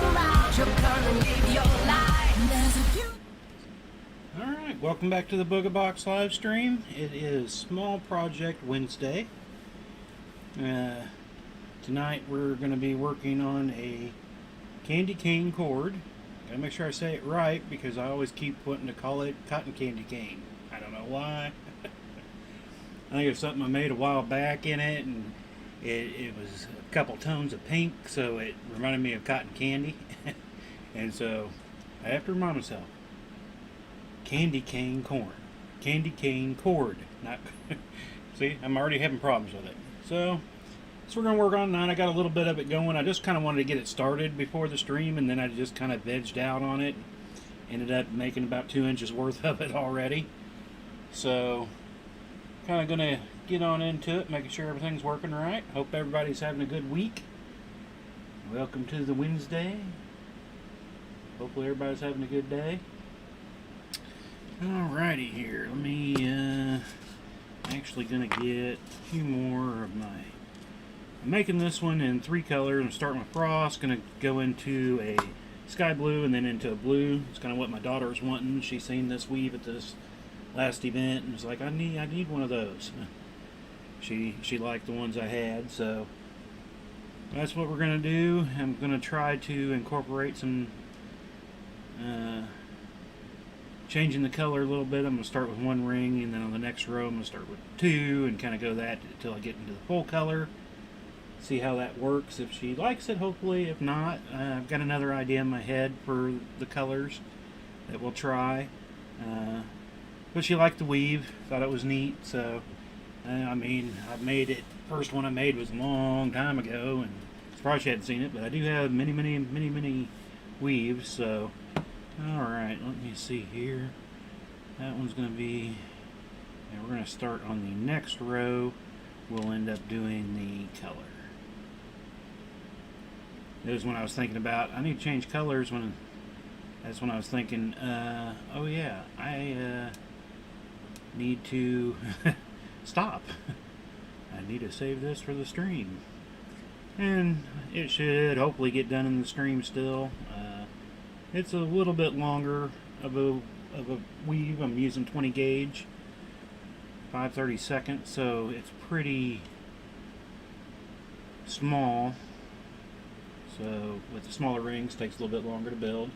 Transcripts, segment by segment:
Alright, welcome back to the Booga Box live stream. It is Small Project Wednesday. Tonight we're going to be working on a candy cane cord. Gotta make sure I say it right because I always keep wanting to call it cotton candy cane. I don't know why. I think it's something I made a while back in it, and it was a couple tones of pink, so it reminded me of cotton candy. And so I have to remind myself, candy cane corn. Candy cane cord. Not see, I'm already having problems with it. So we're going to work on that. I got a little bit of it going. I just kind of wanted to get it started before the stream, and then I just kind of vegged out on it. Ended up making about 2 inches worth of it already. So kind of going to get on into it, making sure everything's working right. Hope everybody's having a good week. Welcome to the Wednesday. Hopefully everybody's having a good day. Alrighty here. Let me actually gonna get a few more of my. I'm making this one in 3 colors. I'm starting with frost. Gonna go into a sky blue and then into a blue. It's kind of what my daughter was wanting. She's seen this weave at this last event and was like, I need one of those. She liked the ones I had, so that's what we're gonna do. I'm gonna try to incorporate some. Changing the color a little bit. I'm going to start with 1 ring, and then on the next row I'm going to start with 2 and kind of go that until I get into the full color. See how that works. If she likes it, hopefully. If not, I've got another idea in my head for the colors that we'll try. But she liked the weave, thought it was neat, so I mean, I've made it. First one I made was a long time ago, and surprised she hadn't seen it, but I do have many weaves, so alright, let me see here. That one's going to be, and we're going to start on the next row. We'll end up doing the color. That was when I was thinking about, I need to change colors. That's when I was thinking, oh yeah, I need to stop. I need to save this for the stream. And it should hopefully get done in the stream still. It's a little bit longer of a weave. I'm using 20 gauge, 5/32, so it's pretty small. So with the smaller rings, takes a little bit longer to build.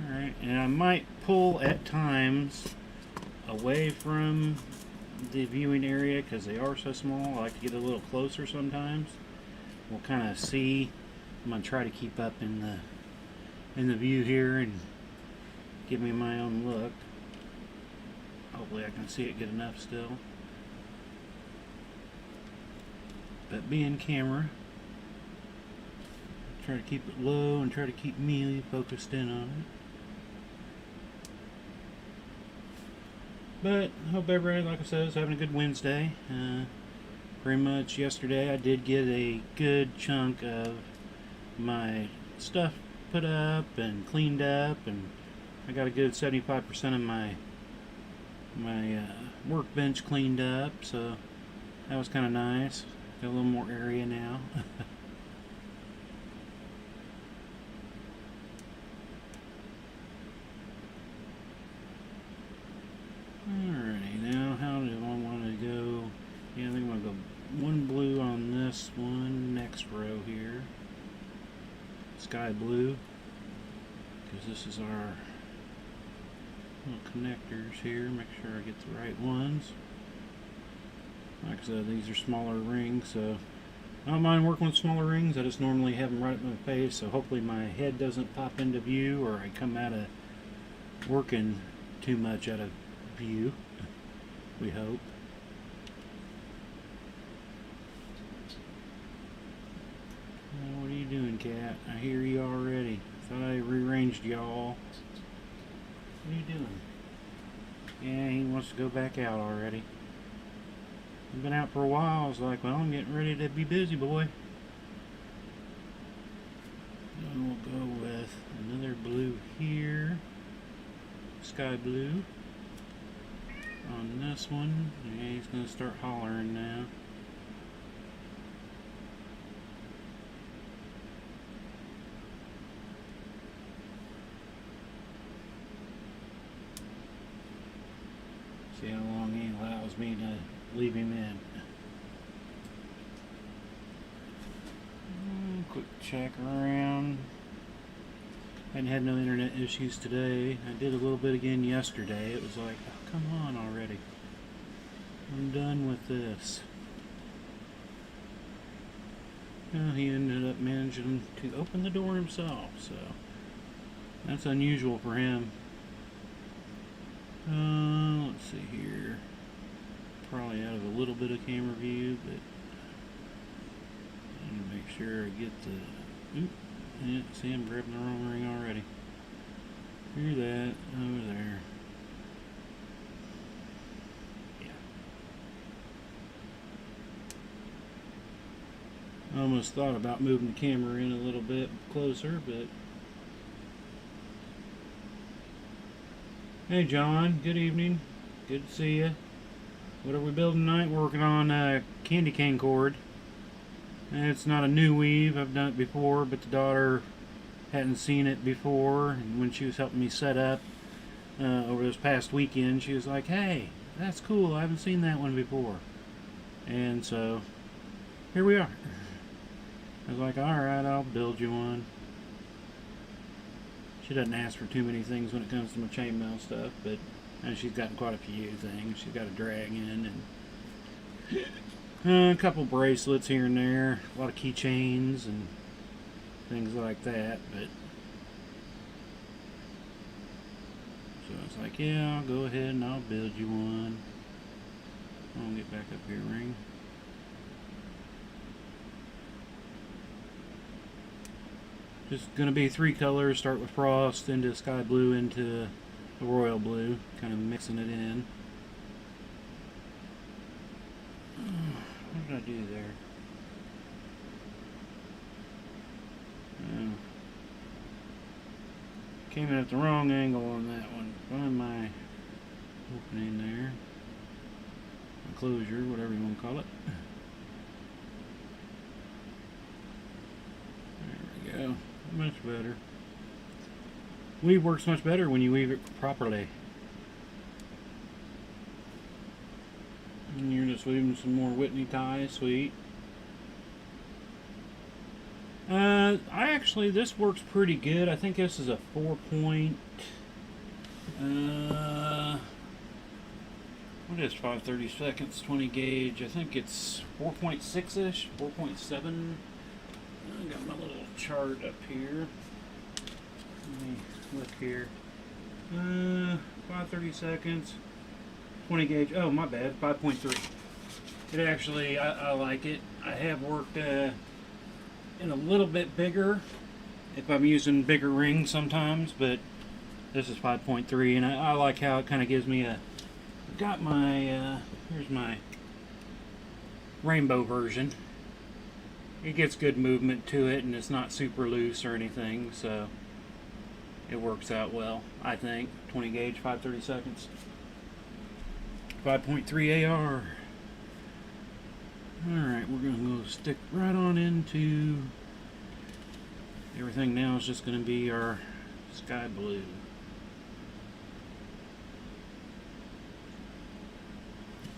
Alright, and I might pull at times away from the viewing area because they are so small. I like to get a little closer sometimes. We'll kind of see. I'm going to try to keep up in the view here and give me my own look. Hopefully I can see it good enough still. But being camera, try to keep it low and try to keep me focused in on it. But I hope everybody, like I said, is having a good Wednesday. Pretty much yesterday I did get a good chunk of my stuff put up and cleaned up, and I got a good 75% of my workbench cleaned up, so that was kind of nice. Got a little more area now. Alrighty, now how do I want to go? Yeah, I think I'm going to go 1 blue on this one, next row here. Sky blue, because this is our little connectors here. Make sure I get the right ones. Like I said, these are smaller rings, so I don't mind working with smaller rings. I just normally have them right up my face, so hopefully my head doesn't pop into view or I come out of working too much out of view. We hope. What are you doing, cat? I hear you already. Thought I rearranged y'all. What are you doing? Yeah, he wants to go back out already. I've been out for a while. I was like, well, I'm getting ready to be busy, boy. And we'll go with another blue here. Sky blue. On this one. Yeah, he's going to start hollering now. See how long he allows me to leave him in. Quick check around. Hadn't had no internet issues today. I did a little bit again yesterday. It was like, oh, come on already. I'm done with this. Well, he ended up managing to open the door himself, so that's unusual for him. Let's see here. Probably out of a little bit of camera view, but I need to make sure I get the. Oop, yeah, see, I'm grabbing the wrong ring already. Hear that over there. I almost thought about moving the camera in a little bit closer, but... Hey John, good evening. Good to see you. What are we building tonight? We're working on a candy cane cord. And it's not a new weave, I've done it before, but the daughter hadn't seen it before, and when she was helping me set up over this past weekend, she was like, hey, that's cool, I haven't seen that one before. And so, here we are. I was like, alright, I'll build you one. She doesn't ask for too many things when it comes to my chainmail stuff, but she's gotten quite a few things. She's got a dragon and a couple bracelets here and there, a lot of keychains and things like that, but so I was like, yeah, I'll go ahead and I'll build you one. I'll get back up here, ring. Just going to be 3 colors, start with frost, into sky blue, into the royal blue, kind of mixing it in. What did I do there? Came in at the wrong angle on that one. Find my opening there. Enclosure, whatever you want to call it. There we go. Much better. Weave works much better when you weave it properly. And you're just weaving some more Whitney ties, sweet. This works pretty good. I think this is a 4-point. What is 5/30 seconds, 20 gauge? I think it's 4.6-ish, 4.7. I got my little chart up here. Let me look here. 5/30 seconds, 20 gauge. Oh, my bad, 5.3. It actually, I like it. I have worked in a little bit bigger if I'm using bigger rings sometimes, but this is 5.3, and I like how it kind of gives me a. Got my here's my rainbow version. It gets good movement to it, and it's not super loose or anything, so it works out well, I think. 20 gauge, 5/30 seconds. 5.3 AR. Alright, we're going to go stick right on into everything. Now is just going to be our sky blue.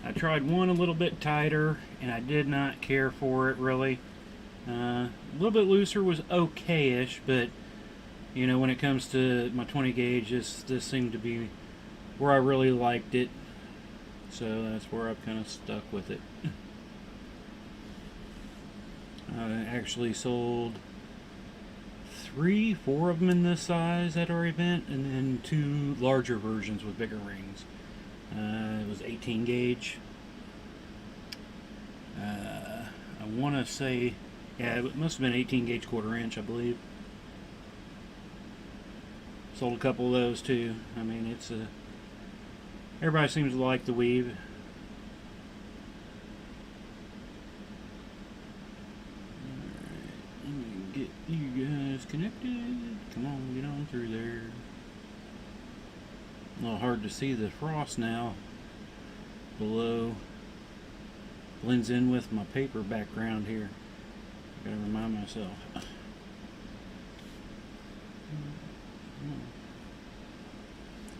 I tried one a little bit tighter, and I did not care for it really. A little bit looser was okay-ish, but you know, when it comes to my 20 gauge, this seemed to be where I really liked it, so that's where I've kind of stuck with it. I actually sold 4 of them in this size at our event, and then 2 larger versions with bigger rings. It was 18 gauge. I want to say, yeah, it must have been 18 gauge 1/4 inch, I believe. Sold a couple of those too. I mean, it's a. Everybody seems to like the weave. Alright, let me get you guys connected. Come on, get on through there. A little hard to see the frost now below. Blends in with my paper background here. I gotta remind myself.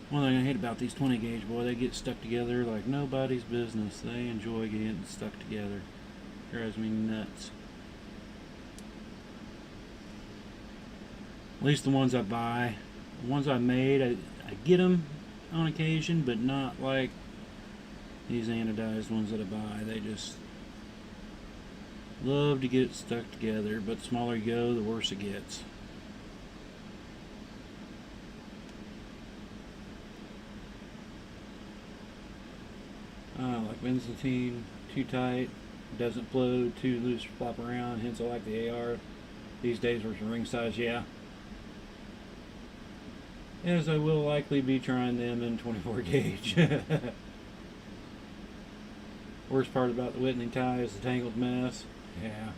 One thing I hate about these 20 gauge, boy, they get stuck together like nobody's business. They enjoy getting stuck together. Drives me nuts. At least the ones I buy. The ones I made, I get them on occasion, but not like these anodized ones that I buy. They just love to get stuck together, but the smaller you go, the worse it gets. Like Byzantine, too tight, doesn't flow, too loose, flop around, hence I like the AR. These days with ring size, yeah. As I will likely be trying them in 24 gauge. Worst part about the Whitney tie is the tangled mess. Yeah.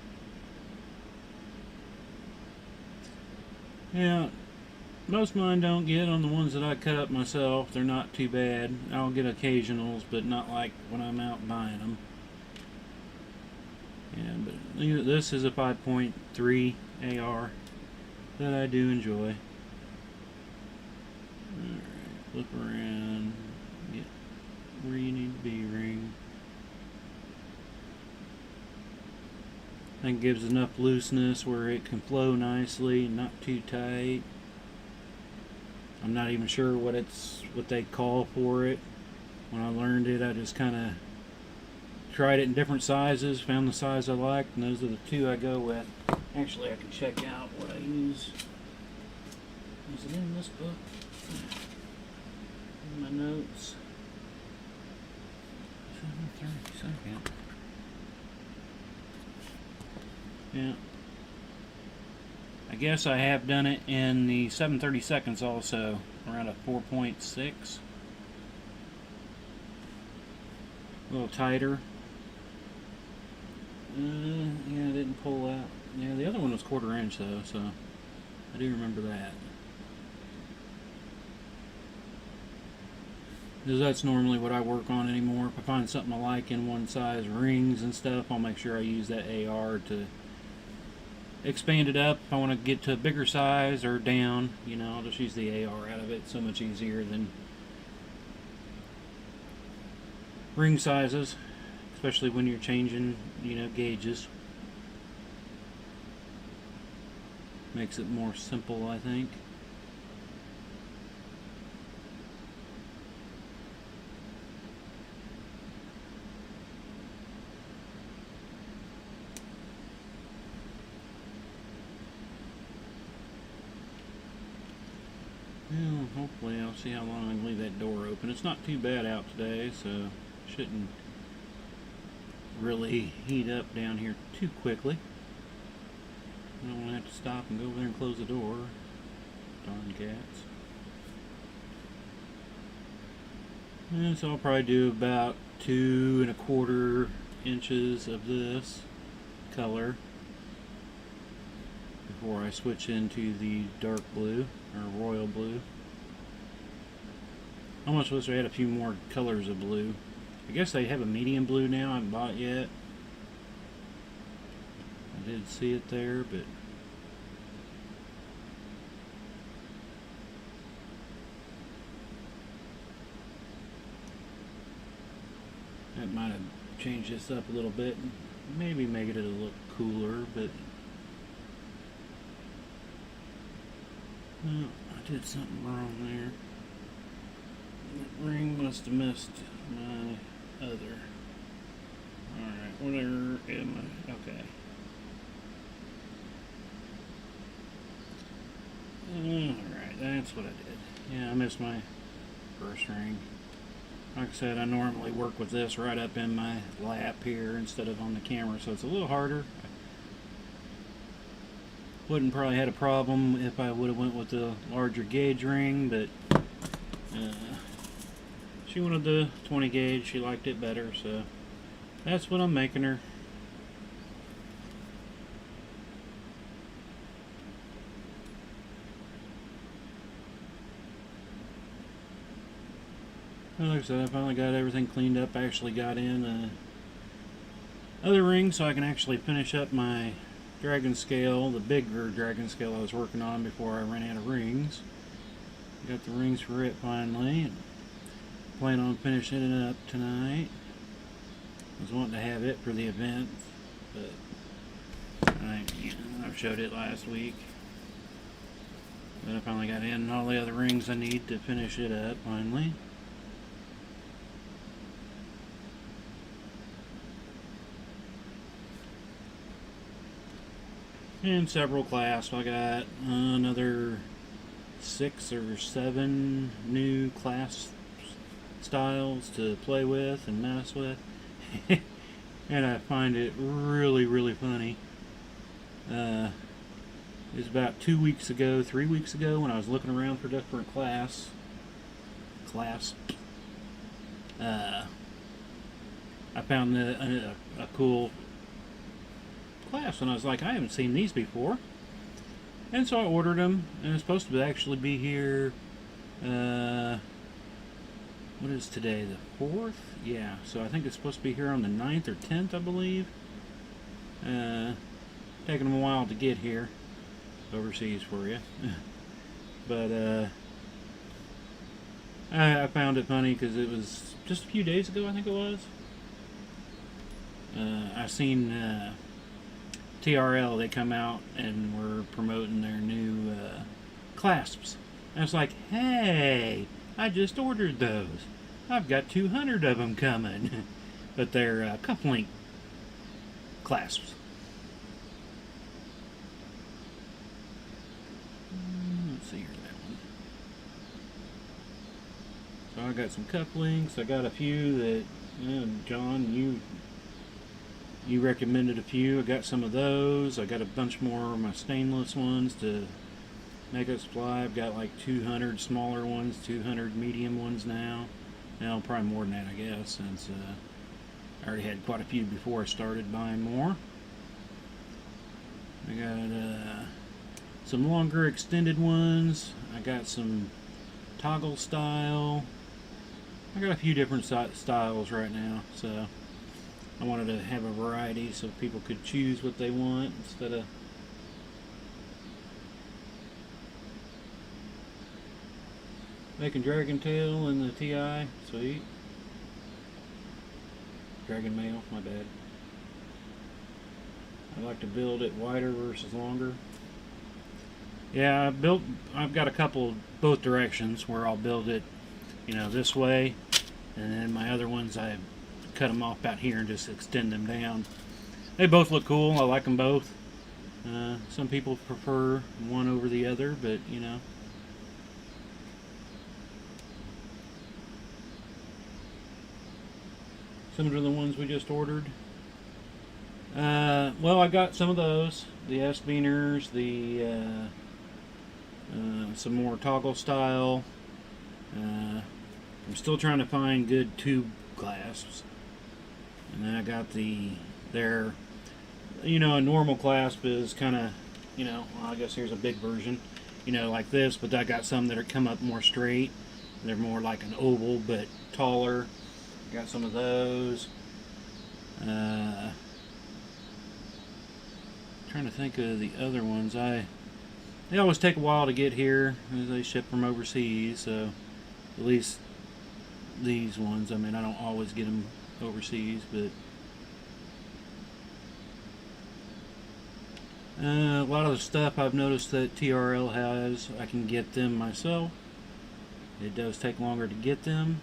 Yeah. Most of mine don't get on the ones that I cut up myself. They're not too bad. I'll get occasionals, but not like when I'm out buying them. Yeah, but this is a 5.3 AR that I do enjoy. Alright, flip around. Get where you need to be, ring. I think it gives enough looseness where it can flow nicely, not too tight. I'm not even sure what they call for it. When I learned it, I just kind of tried it in different sizes, found the size I liked, and those are the two I go with. Actually, I can check out what I use. Is it in this book? In my notes. 7:30. Yeah. I guess I have done it in the 7/32 also, around a 4.6. A little tighter. Yeah, it didn't pull out. Yeah, the other one was 1/4 inch though, so I do remember that. Because that's normally what I work on anymore. If I find something I like in one size, rings and stuff, I'll make sure I use that AR to expand it up. If I want to get to a bigger size or down, you know, I'll just use the AR out of it. It's so much easier than ring sizes, especially when you're changing, you know, gauges. Makes it more simple, I think. Well, hopefully I'll see how long I can leave that door open. It's not too bad out today, so shouldn't really heat up down here too quickly. I don't want to have to stop and go over there and close the door. Darn cats. And so I'll probably do about 2¼ inches of this color before I switch into the dark blue or royal blue. I almost wish I had a few more colors of blue. I guess they have a medium blue now I haven't bought yet. I did see it there, but that might have changed this up a little bit and maybe make it a look cooler, but oh, I did something wrong there. That ring must have missed my other. Alright, where am I? Okay. Alright, that's what I did. Yeah, I missed my first ring. Like I said, I normally work with this right up in my lap here instead of on the camera, so it's a little harder. Wouldn't probably had a problem if I would have went with the larger gauge ring, but she wanted the 20 gauge. She liked it better, so that's what I'm making her. Well, like I said, I finally got everything cleaned up. I actually got in other ring so I can actually finish up my dragon scale, the bigger dragon scale I was working on before I ran out of rings. Got the rings for it finally, and plan on finishing it up tonight. I was wanting to have it for the event, but I've showed it last week. But I finally got in all the other rings I need to finish it up finally. And several clasps. I got another 6 or 7 new clasp styles to play with and mess with. And I find it really, really funny. It was about 3 weeks ago when I was looking around for different clasps. I found a cool class, and I was like, I haven't seen these before. And so I ordered them, and it's supposed to actually be here, what is today, the 4th? Yeah, so I think it's supposed to be here on the 9th or 10th, I believe. Taking them a while to get here, overseas for you. But I found it funny because it was just a few days ago, I think it was. I seen TRL, they come out and were promoting their new clasps. And I was like, hey, I just ordered those. I've got 200 of them coming. But they're cufflink clasps. Let's see here, that one. So I got some cufflinks. I got a few that, John, you recommended a few. I got some of those. I got a bunch more of my stainless ones to make a supply. I've got like 200 smaller ones, 200 medium ones now. Now probably more than that, I guess, since I already had quite a few before I started buying more. I got some longer extended ones. I got some toggle style. I got a few different styles right now, so I wanted to have a variety so people could choose what they want instead of making Dragon Tail in the TI. Sweet. Dragon Mail, my bad. I like to build it wider versus longer. Yeah, I've got a couple both directions where I'll build it, this way, and then my other ones I cut them off about here and just extend them down. They both look cool. I like them both. Some people prefer one over the other, but similar to the ones we just ordered. Well, I got some of those, the S-Beaners, some more toggle style. I'm still trying to find good tube clasps. And then I got a normal clasp is kind of, well, I guess here's a big version, like this, but I got some that are come up more straight. They're more like an oval, but taller. Got some of those. Trying to think of the other ones. They always take a while to get here as they ship from overseas, so at least these ones, I mean, I don't always get them overseas, but a lot of the stuff I've noticed that TRL has, I can get them myself. It does take longer to get them,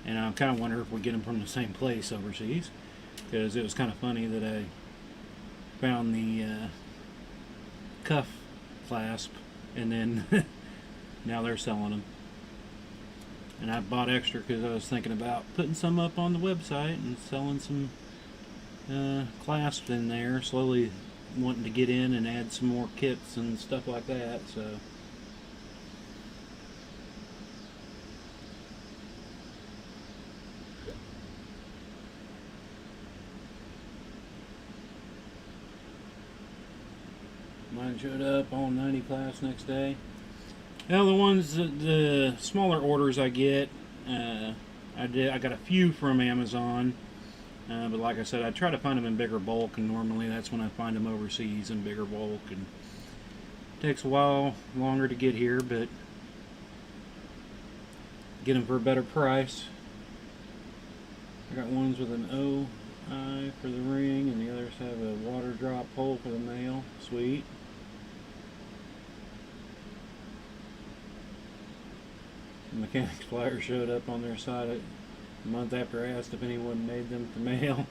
and I kind of wonder if we get them from the same place overseas, because it was kind of funny that I found the cuff clasp, and then now they're selling them. And I bought extra because I was thinking about putting some up on the website and selling some clasps in there, slowly wanting to get in and add some more kits and stuff like that. So mine showed up on 90 class next day. Now the ones, the smaller orders I get, I got a few from Amazon, but like I said, I try to find them in bigger bulk, and normally that's when I find them overseas in bigger bulk, and it takes a while longer to get here, but get them for a better price. I got ones with an OI for the ring, and the others have a water drop hole for the male. Sweet. The mechanics flyer showed up on their site a month after I asked if anyone made them for mail.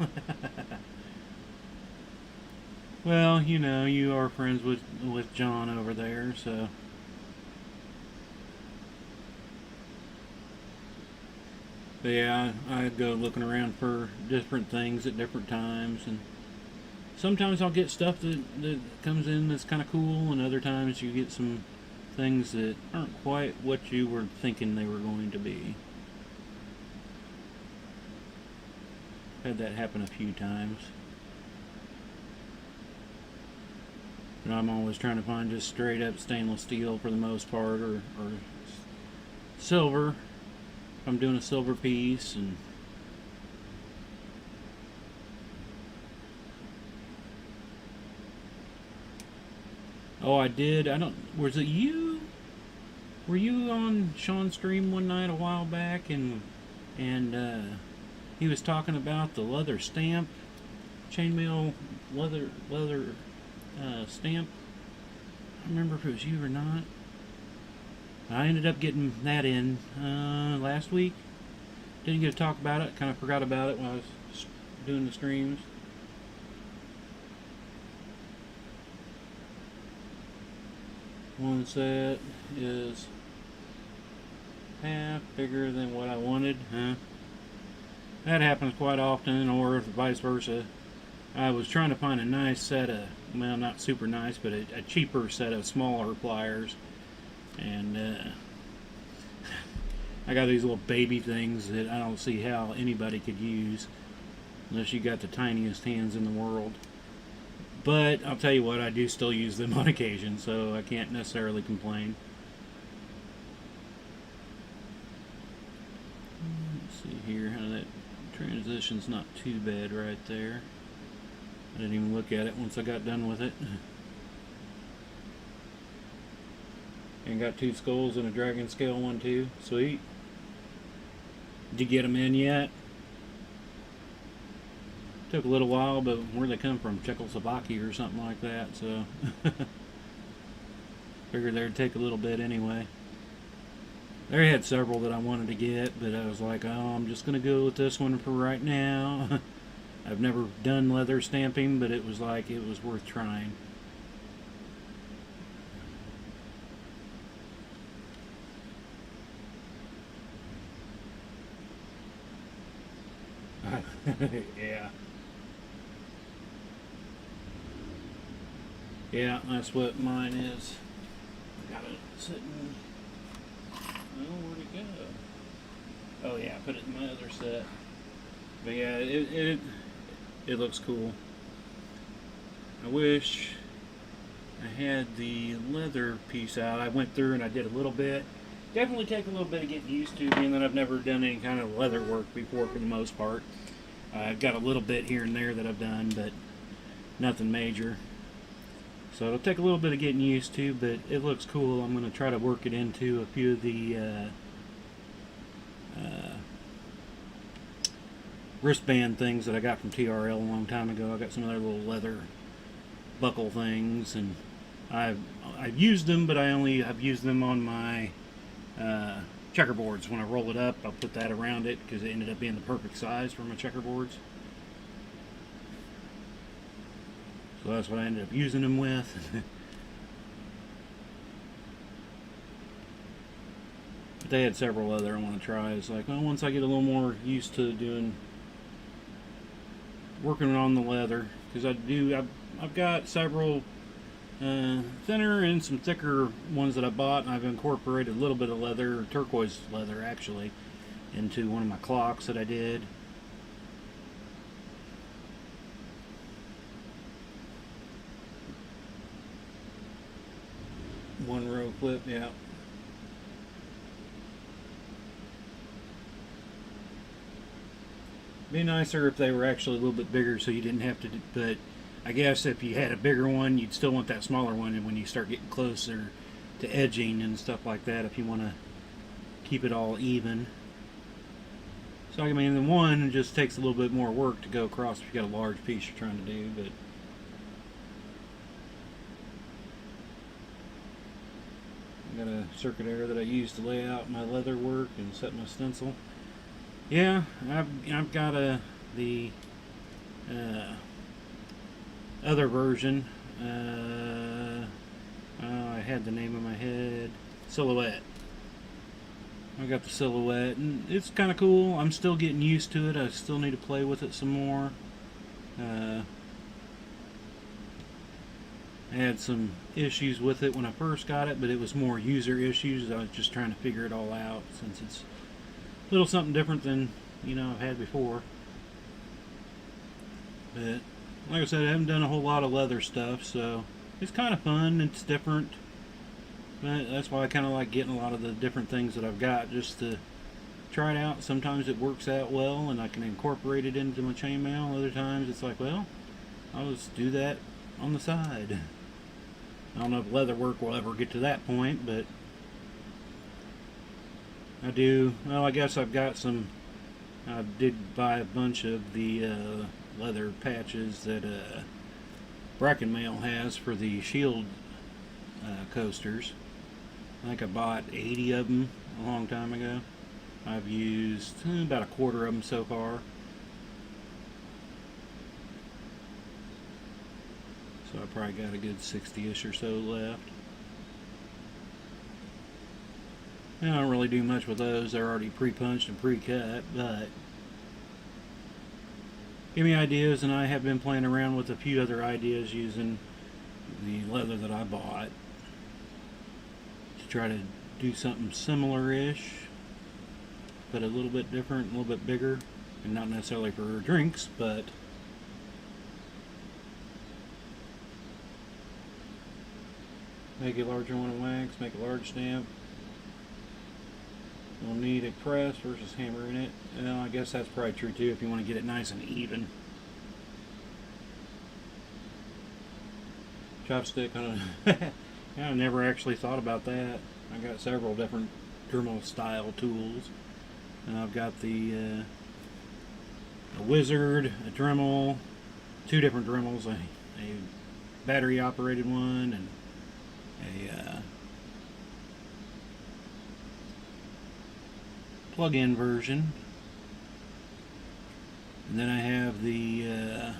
Well, you know, you are friends with John over there, so. But yeah, I go looking around for different things at different times, and sometimes I'll get stuff that comes in that's kind of cool, and other times you get some things that aren't quite what you were thinking they were going to be. Had that happen a few times. And I'm always trying to find just straight up stainless steel for the most part, or silver. I'm doing a silver piece, and oh, I did. I don't. Was it you? Were you on Sean's stream one night a while back, and he was talking about the leather stamp, chainmail leather stamp? I don't remember if it was you or not. I ended up getting that in last week. Didn't get to talk about it. Kind of forgot about it when I was doing the streams. One set is half bigger than what I wanted, huh? That happens quite often, or vice versa. I was trying to find a nice set of, well, not super nice, but a cheaper set of smaller pliers. And I got these little baby things that I don't see how anybody could use unless you got the tiniest hands in the world. But I'll tell you what, I do still use them on occasion, so I can't necessarily complain. Let's see here how that transition's not too bad right there. I didn't even look at it once I got done with it. And got 2 skulls and a dragon scale one too. Sweet. Did you get them in yet? Took a little while, but where they come from, Czechoslovakia or something like that, so figured they'd take a little bit anyway. They had several that I wanted to get, but I was like, oh, I'm just gonna go with this one for right now. I've never done leather stamping, but it was like it was worth trying. Yeah. Yeah, that's what mine is. I got it sitting. Oh, where'd it go? Oh yeah, I put it in my other set. But yeah, it looks cool. I wish I had the leather piece out. I went through and I did a little bit. Definitely take a little bit of getting used to, being that I've never done any kind of leather work before for the most part. I've got a little bit here and there that I've done, but nothing major. So it'll take a little bit of getting used to, but it looks cool. I'm going to try to work it into a few of the wristband things that I got from TRL a long time ago. I got some other little leather buckle things, and I've used them, but I only have used them on my checkerboards. When I roll it up, I'll put that around it because it ended up being the perfect size for my checkerboards. So that's what I ended up using them with. But they had several other I want to try. It's like, well, once I get a little more used to working on the leather, because I've got several thinner and some thicker ones that I bought, and I've incorporated a little bit of leather, turquoise leather actually, into one of my clocks that I did. One row clip, yeah. Be nicer if they were actually a little bit bigger, so you didn't have to, but I guess if you had a bigger one, you'd still want that smaller one, and when you start getting closer to edging and stuff like that, if you want to keep it all even. So I mean, the one just takes a little bit more work to go across if you got a large piece you're trying to do, but I got a circuit area that I use to lay out my leather work and set my stencil. Yeah, I've got the other version. I had the name in my head. Silhouette. I got the Silhouette, and it's kind of cool. I'm still getting used to it. I still need to play with it some more. I had some issues with it when I first got it, but it was more user issues. I was just trying to figure it all out, since it's a little something different than, you know, I've had before. But like I said, I haven't done a whole lot of leather stuff, so it's kind of fun. It's different. But that's why I kind of like getting a lot of the different things that I've got, just to try it out. Sometimes it works out well and I can incorporate it into my chainmail. Other times it's like, well, I'll just do that on the side. I don't know if leather work will ever get to that point, but I do. Well, I guess I've got some. I did buy a bunch of the leather patches that Bracken Mail has for the Shield coasters. I think I bought 80 of them a long time ago. I've used about a quarter of them so far. So I probably got a good 60-ish or so left. I don't really do much with those. They're already pre-punched and pre-cut, but give me ideas, and I have been playing around with a few other ideas using the leather that I bought to try to do something similar-ish, but a little bit different, a little bit bigger, and not necessarily for drinks, but make a larger one in wax, make a large stamp. We'll need a press versus hammering it. Well, I guess that's probably true too if you want to get it nice and even. Chopstick on a yeah, I never actually thought about that. I got several different Dremel style tools. And I've got a Wizard, a Dremel, two different Dremels, a battery operated one, and a plug-in version. And then I have the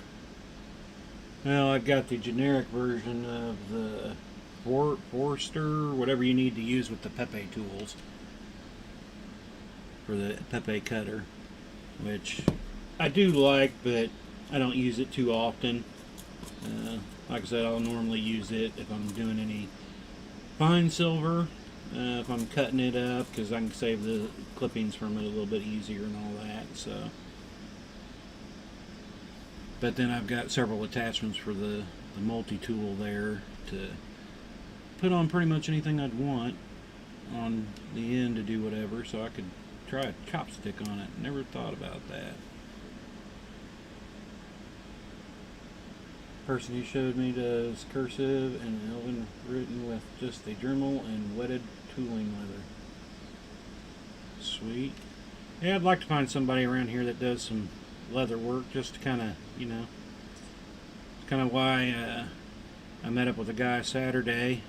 well, I've got the generic version of the Forster, whatever you need to use with the Pepe tools for the Pepe cutter, which I do like, but I don't use it too often. Like I said, I'll normally use it if I'm doing any fine silver, if I'm cutting it up, because I can save the clippings from it a little bit easier and all that. So, but then I've got several attachments for the multi-tool there to put on pretty much anything I'd want on the end to do whatever, so I could try a chopstick on it. Never thought about that. Person who showed me does cursive and Elvin written with just a Dremel and wetted tooling leather. Sweet. Yeah, I'd like to find somebody around here that does some leather work, just to kind of, you know, it's kind of why I met up with a guy Saturday,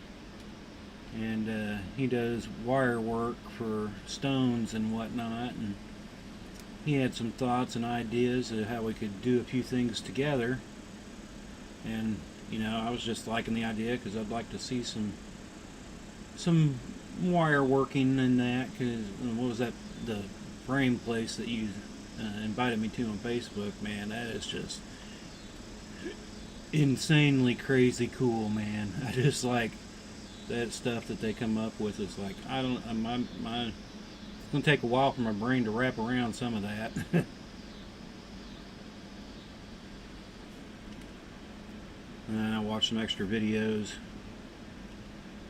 and he does wire work for stones and whatnot, and he had some thoughts and ideas of how we could do a few things together. And you know, I was just liking the idea because I'd like to see some wire working in that. Because what was that, the frame place that you invited me to on Facebook? Man, that is just insanely crazy cool, man. I just like that stuff that they come up with. It's like, I don't, it's gonna take a while for my brain to wrap around some of that. I watched some extra videos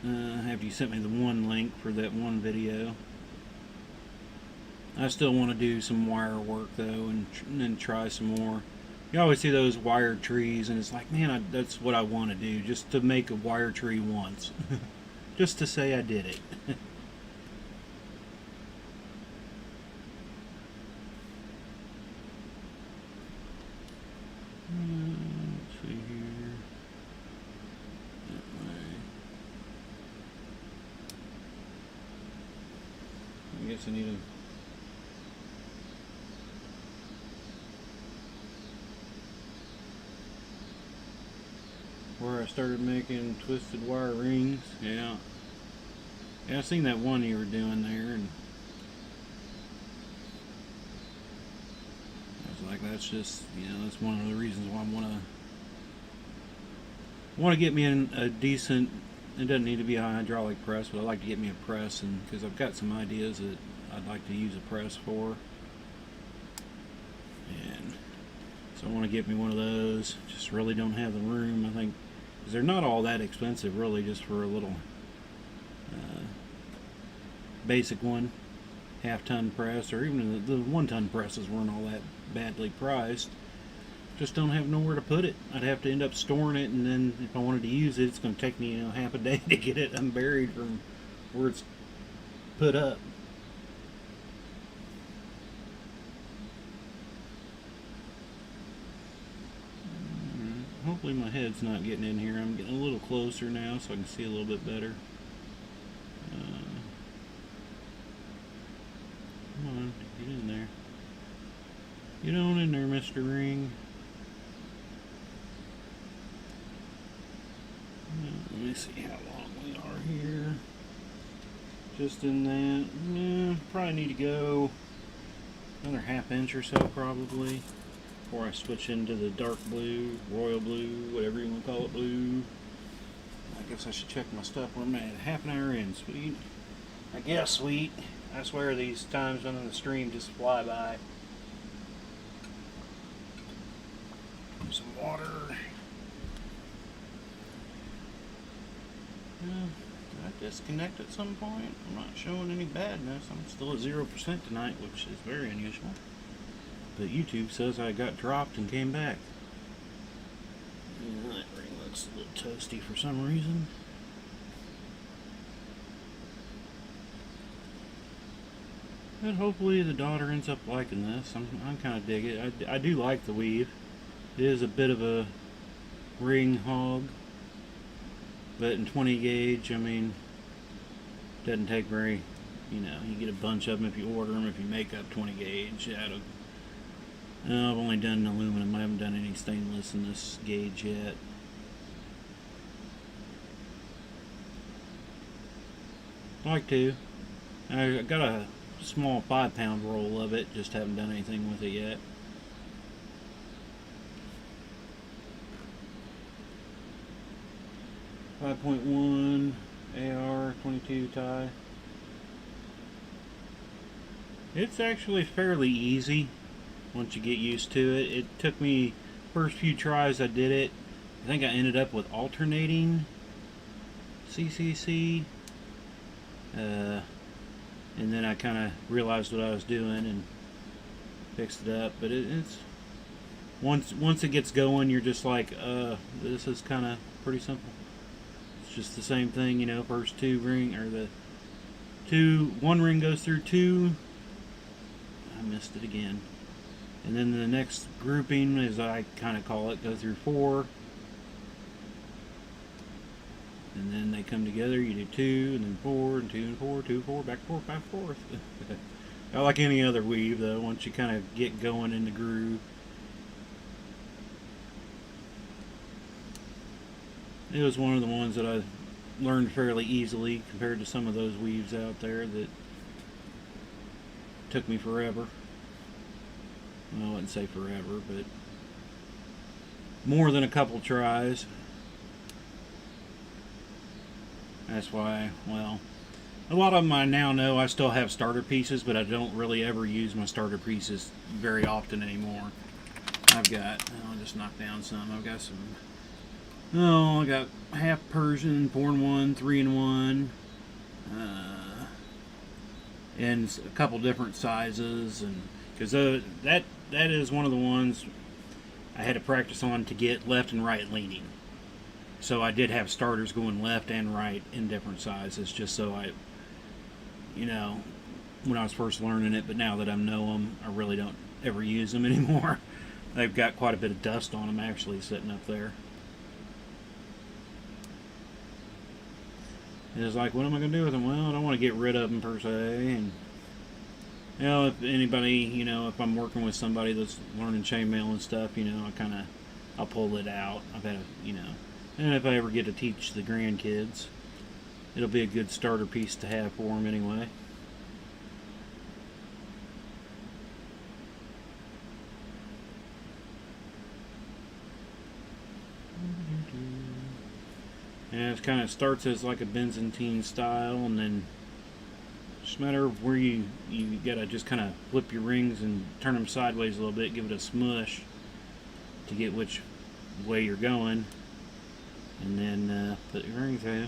after you sent me the one link for that one video. I still want to do some wire work though, and then try some more. You always see those wired trees, and it's like, man, that's what I want to do, just to make a wire tree once. Just to say I did it. I guess I need to. Where I started making twisted wire rings. Yeah. Yeah, I seen that one you were doing there, and I was like, that's just, that's one of the reasons why I want to get me in a decent. It doesn't need to be a hydraulic press, but I'd like to get me a press, and because I've got some ideas that I'd like to use a press for, and so I want to get me one of those. Just really don't have the room, I think, because they're not all that expensive, really, just for a little basic one, half-ton press, or even the one-ton presses weren't all that badly priced. Just don't have nowhere to put it. I'd have to end up storing it, and then if I wanted to use it, it's going to take me half a day to get it unburied from where it's put up. Hopefully my head's not getting in here. I'm getting a little closer now so I can see a little bit better. Come on, get in there. Get on in there, Mr. Ring. Let me see how long we are here. Just in that. Yeah, probably need to go another ½ inch or so, probably, before I switch into the dark blue, royal blue, whatever you want to call it, blue. I guess I should check my stuff where I'm at. ½ an hour in, sweet. I guess, sweet. I swear these times on the stream just fly by. Some water. Did I disconnect at some point? I'm not showing any badness. I'm still at 0% tonight, which is very unusual. But YouTube says I got dropped and came back. And that ring looks a little toasty for some reason. But hopefully the daughter ends up liking this. I'm kind of dig it. I do like the weave. It is a bit of a ring hog. But in 20 gauge, I mean, doesn't take very, you get a bunch of them if you order them, if you make up 20 gauge out of, I've only done aluminum, I haven't done any stainless in this gauge yet. I'd like to. I got a small 5-pound roll of it, just haven't done anything with it yet. .1 AR 22 tie. It's actually fairly easy once you get used to it. It took me first few tries I did it. I think I ended up with alternating CCC, and then I kind of realized what I was doing and fixed it up. But it's once it gets going, you're just like, this is kind of pretty simple. Just the same thing, first two ring, or one ring goes through two. I missed it again. And then the next grouping, as I kind of call it, go through 4. And then they come together, you do 2, and then 4, and 2, and 4, 2, 4, back and forth, back and forth. I like any other weave, though, once you kind of get going in the groove. It was one of the ones that I learned fairly easily compared to some of those weaves out there that took me forever. Well, I wouldn't say forever, but more than a couple tries. That's why, well, a lot of them I now know I still have starter pieces, but I don't really ever use my starter pieces very often anymore. I've got, I'll just knock down some. I've got some. Oh, I got half Persian, 4-in-1, 3-in-1, and a couple different sizes, and because that is one of the ones I had to practice on to get left and right leaning. So I did have starters going left and right in different sizes, just so I, when I was first learning it. But now that I know them, I really don't ever use them anymore. They've got quite a bit of dust on them actually sitting up there. It's like, what am I going to do with them? Well, I don't want to get rid of them per se, and You know, if anybody, you know, if I'm working with somebody that's learning chainmail and stuff, you know, I'll pull it out. I've had a, you know, and if I ever get to teach the grandkids, it'll be a good starter piece to have for them anyway. And it kind of starts as like a Byzantine style, and then just a matter of where you gotta just kind of flip your rings and turn them sideways a little bit, give it a smush to get which way you're going, and then put your ring through.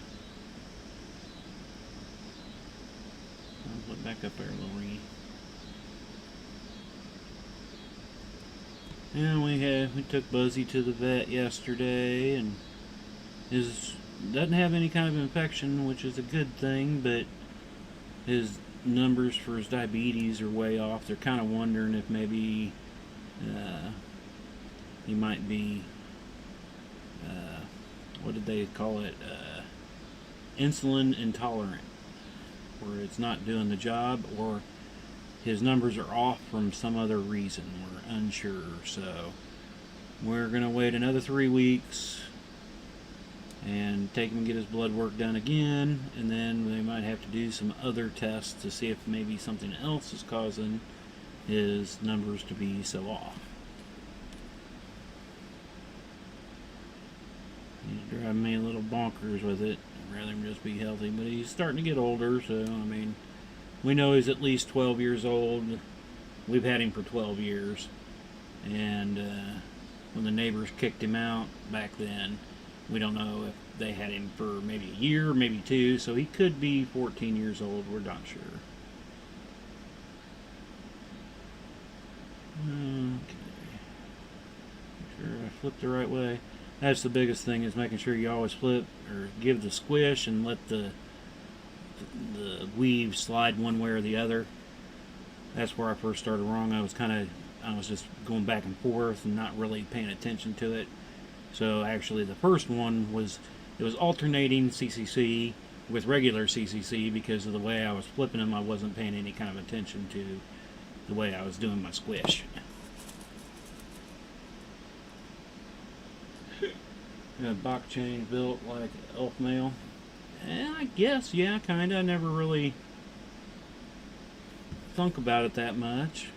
I'll put back up there a little ringy. And we took Buzzy to the vet yesterday, and his doesn't have any kind of infection, which is a good thing, but his numbers for his diabetes are way off. They're kind of wondering if maybe he might be, what did they call it, insulin intolerant, where it's not doing the job, or his numbers are off from some other reason. We're unsure, so we're going to wait another 3 weeks and take him and get his blood work done again, and then they might have to do some other tests to see if maybe something else is causing his numbers to be so off. He's driving me a little bonkers with it. I'd rather him just be healthy, but he's starting to get older, so I mean, we know he's at least 12 years old. We've had him for 12 years, and when the neighbors kicked him out back then, we don't know if they had him for maybe a year, maybe 2, so he could be 14 years old. We're not sure. Okay. Make sure I flip the right way. That's the biggest thing, is making sure you always flip or give the squish and let the weave slide one way or the other. That's where I first started wrong. I was just going back and forth and not really paying attention to it. So actually the first one was alternating CCC with regular CCC, because of the way I was flipping them. I wasn't paying any kind of attention to the way I was doing my squish. Got a box chain built like elf mail. I guess, yeah, kinda. I never really thunk about it that much.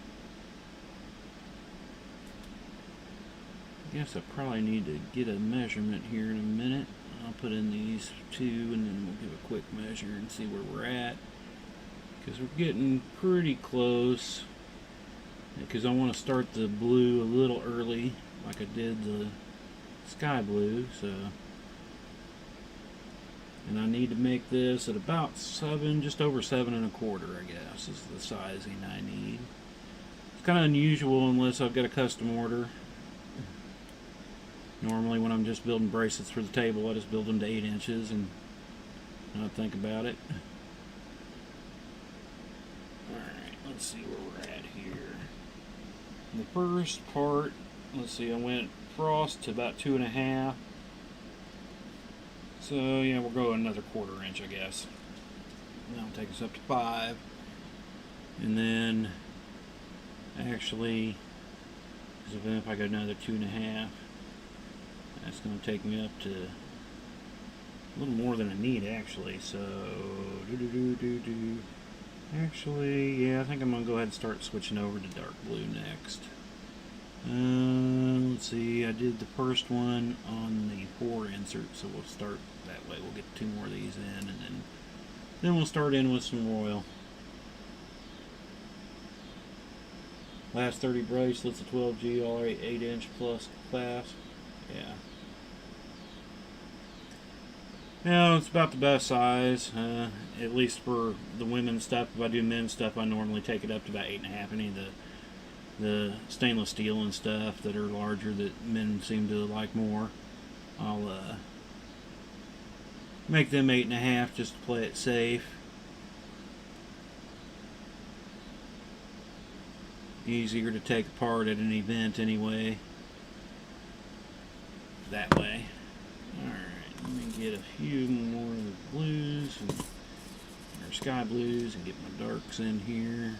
I guess I probably need to get a measurement here in a minute. I'll put in these 2, and then we'll give a quick measure and see where we're at, because we're getting pretty close. Because I want to start the blue a little early, like I did the sky blue. So, and I need to make this at about 7, just over 7 1/4, I guess, is the sizing I need. It's kind of unusual unless I've got a custom order. Normally when I'm just building bracelets for the table, I just build them to 8 inches and not think about it. Alright, let's see where we're at here. The first part, let's see, I went frost to about 2.5. So yeah, we'll go another 1/4 inch, I guess. That'll take us up to 5. And then, actually, because if I go another 2.5, that's going to take me up to a little more than I need, actually. So, actually, yeah, I think I'm going to go ahead and start switching over to dark blue next. Let's see, I did the first one on the 4 insert, so we'll start that way. We'll get 2 more of these in, and then we'll start in with some royal. Last 30 bracelets, a 12G, all 8 inch plus clasp. Yeah. Yeah, it's about the best size, at least for the women's stuff. If I do men's stuff, I normally take it up to about 8.5. Any of the stainless steel and stuff that are larger that men seem to like more, I'll make them 8.5 just to play it safe. Easier to take apart at an event anyway. That way. Alright, let me get a few more of the blues, or sky blues, and get my darks in here.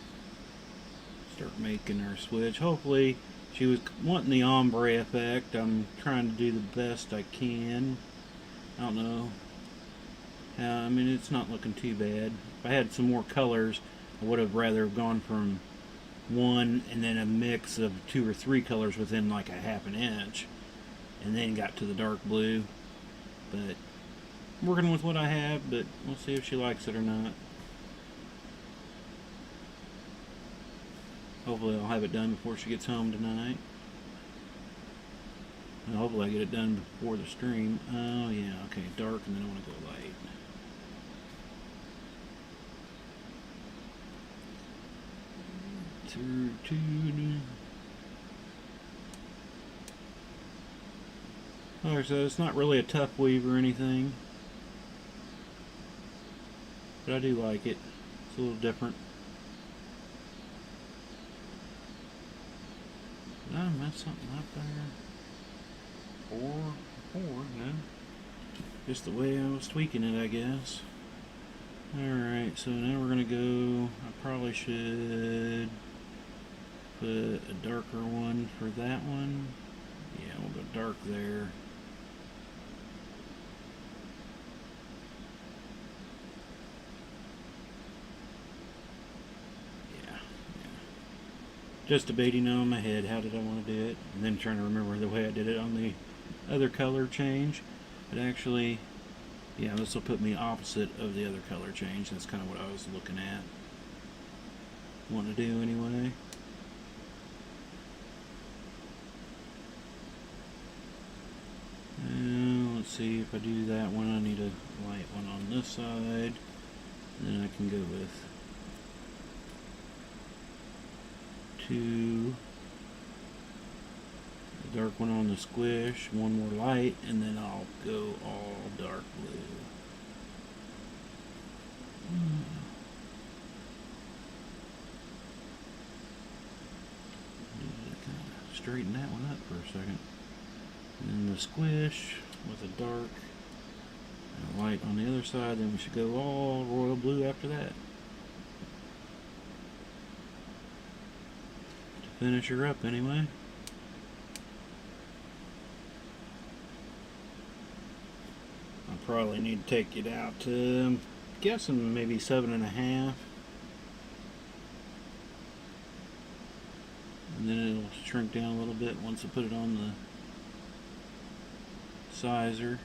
start making our switch. Hopefully, she was wanting the ombre effect. I'm trying to do the best I can. I don't know. I mean, it's not looking too bad. If I had some more colors, I would have rather gone from one and then a mix of 2 or 3 colors within like a half an inch, and then got to the dark blue. But I'm working with what I have, but we'll see if she likes it or not. Hopefully I'll have it done before she gets home tonight. And hopefully I get it done before the stream. Oh yeah, okay, dark, and then I want to go light. Alright, so it's not really a tough weave or anything, but I do like it. It's a little different. Did I mess something up there? Four, no. Just the way I was tweaking it, I guess. Alright, so now we're gonna go, I probably should put a darker one for that one. Yeah, we'll go dark there. Yeah. Just debating on my head, how did I want to do it? And then trying to remember the way I did it on the other color change. But actually, yeah, this will put me opposite of the other color change. That's kind of what I was looking at. Want to do anyway. Let's see, if I do that one, I need a light one on this side. Then I can go with 2, a dark one on the squish, one more light, and then I'll go all dark blue. Need to kind of straighten that one up for a second. And then the squish with a dark and a light on the other side, then we should go all royal blue after that. To finish her up anyway. I probably need to take it out to, I'm guessing maybe 7.5. And then it'll shrink down a little bit once I put it on the sizer.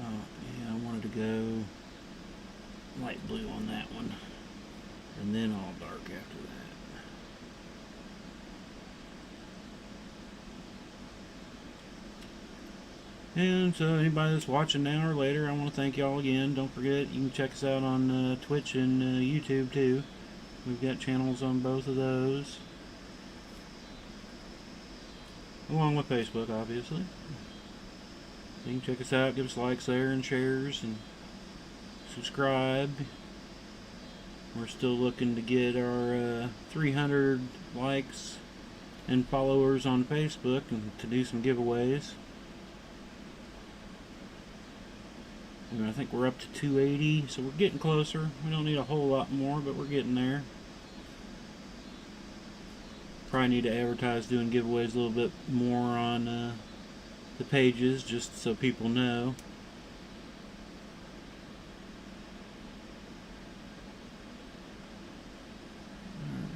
Oh, yeah, I wanted to go light blue on that one, and then all dark after that. And so anybody that's watching now or later, I want to thank y'all again. Don't forget, you can check us out on Twitch and YouTube too. We've got channels on both of those, along with Facebook, obviously. You can check us out, give us likes there and shares, and subscribe. We're still looking to get our 300 likes and followers on Facebook and to do some giveaways. And I think we're up to 280, so we're getting closer. We don't need a whole lot more, but we're getting there. Probably need to advertise doing giveaways a little bit more on the pages, just so people know.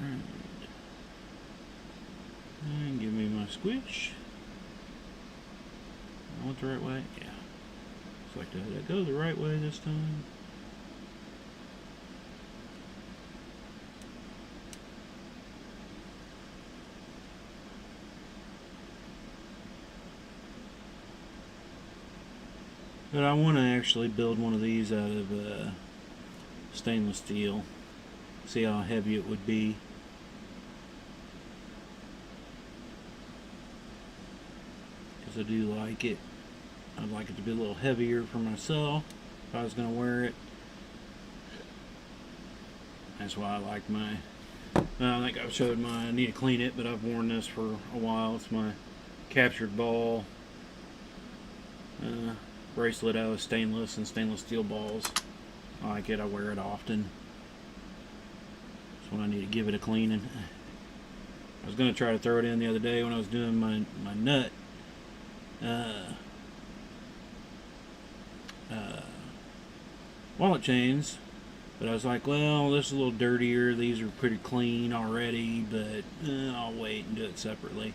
Alright. And give me my squish. I went the right way? Yeah. Looks like did I go the right way this time? But I want to actually build one of these out of stainless steel. See how heavy it would be. Because I do like it. I'd like it to be a little heavier for myself if I was going to wear it. That's why I like my... I think I've showed my... I need to clean it, but I've worn this for a while. It's my captured ball bracelet out of stainless and stainless steel balls. I like it. I wear it often. That's when I need to give it a cleaning. I was going to try to throw it in the other day when I was doing my nut wallet chains, but I was like, well, this is a little dirtier. These are pretty clean already, but I'll wait and do it separately.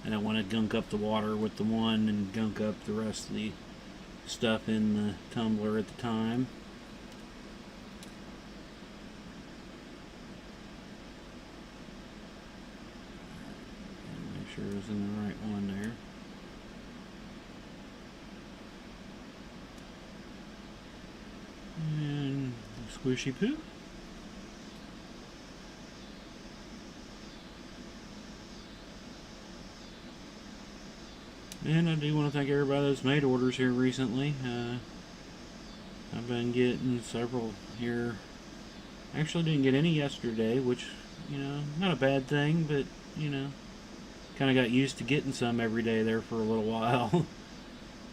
And I want to gunk up the water with the one and gunk up the rest of the stuff in the tumbler at the time. Make sure it was in the right one there. And squishy poo. And I do want to thank everybody that's made orders here recently. I've been getting several here. Actually didn't get any yesterday, which, you know, not a bad thing, but, you know, kind of got used to getting some every day there for a little while.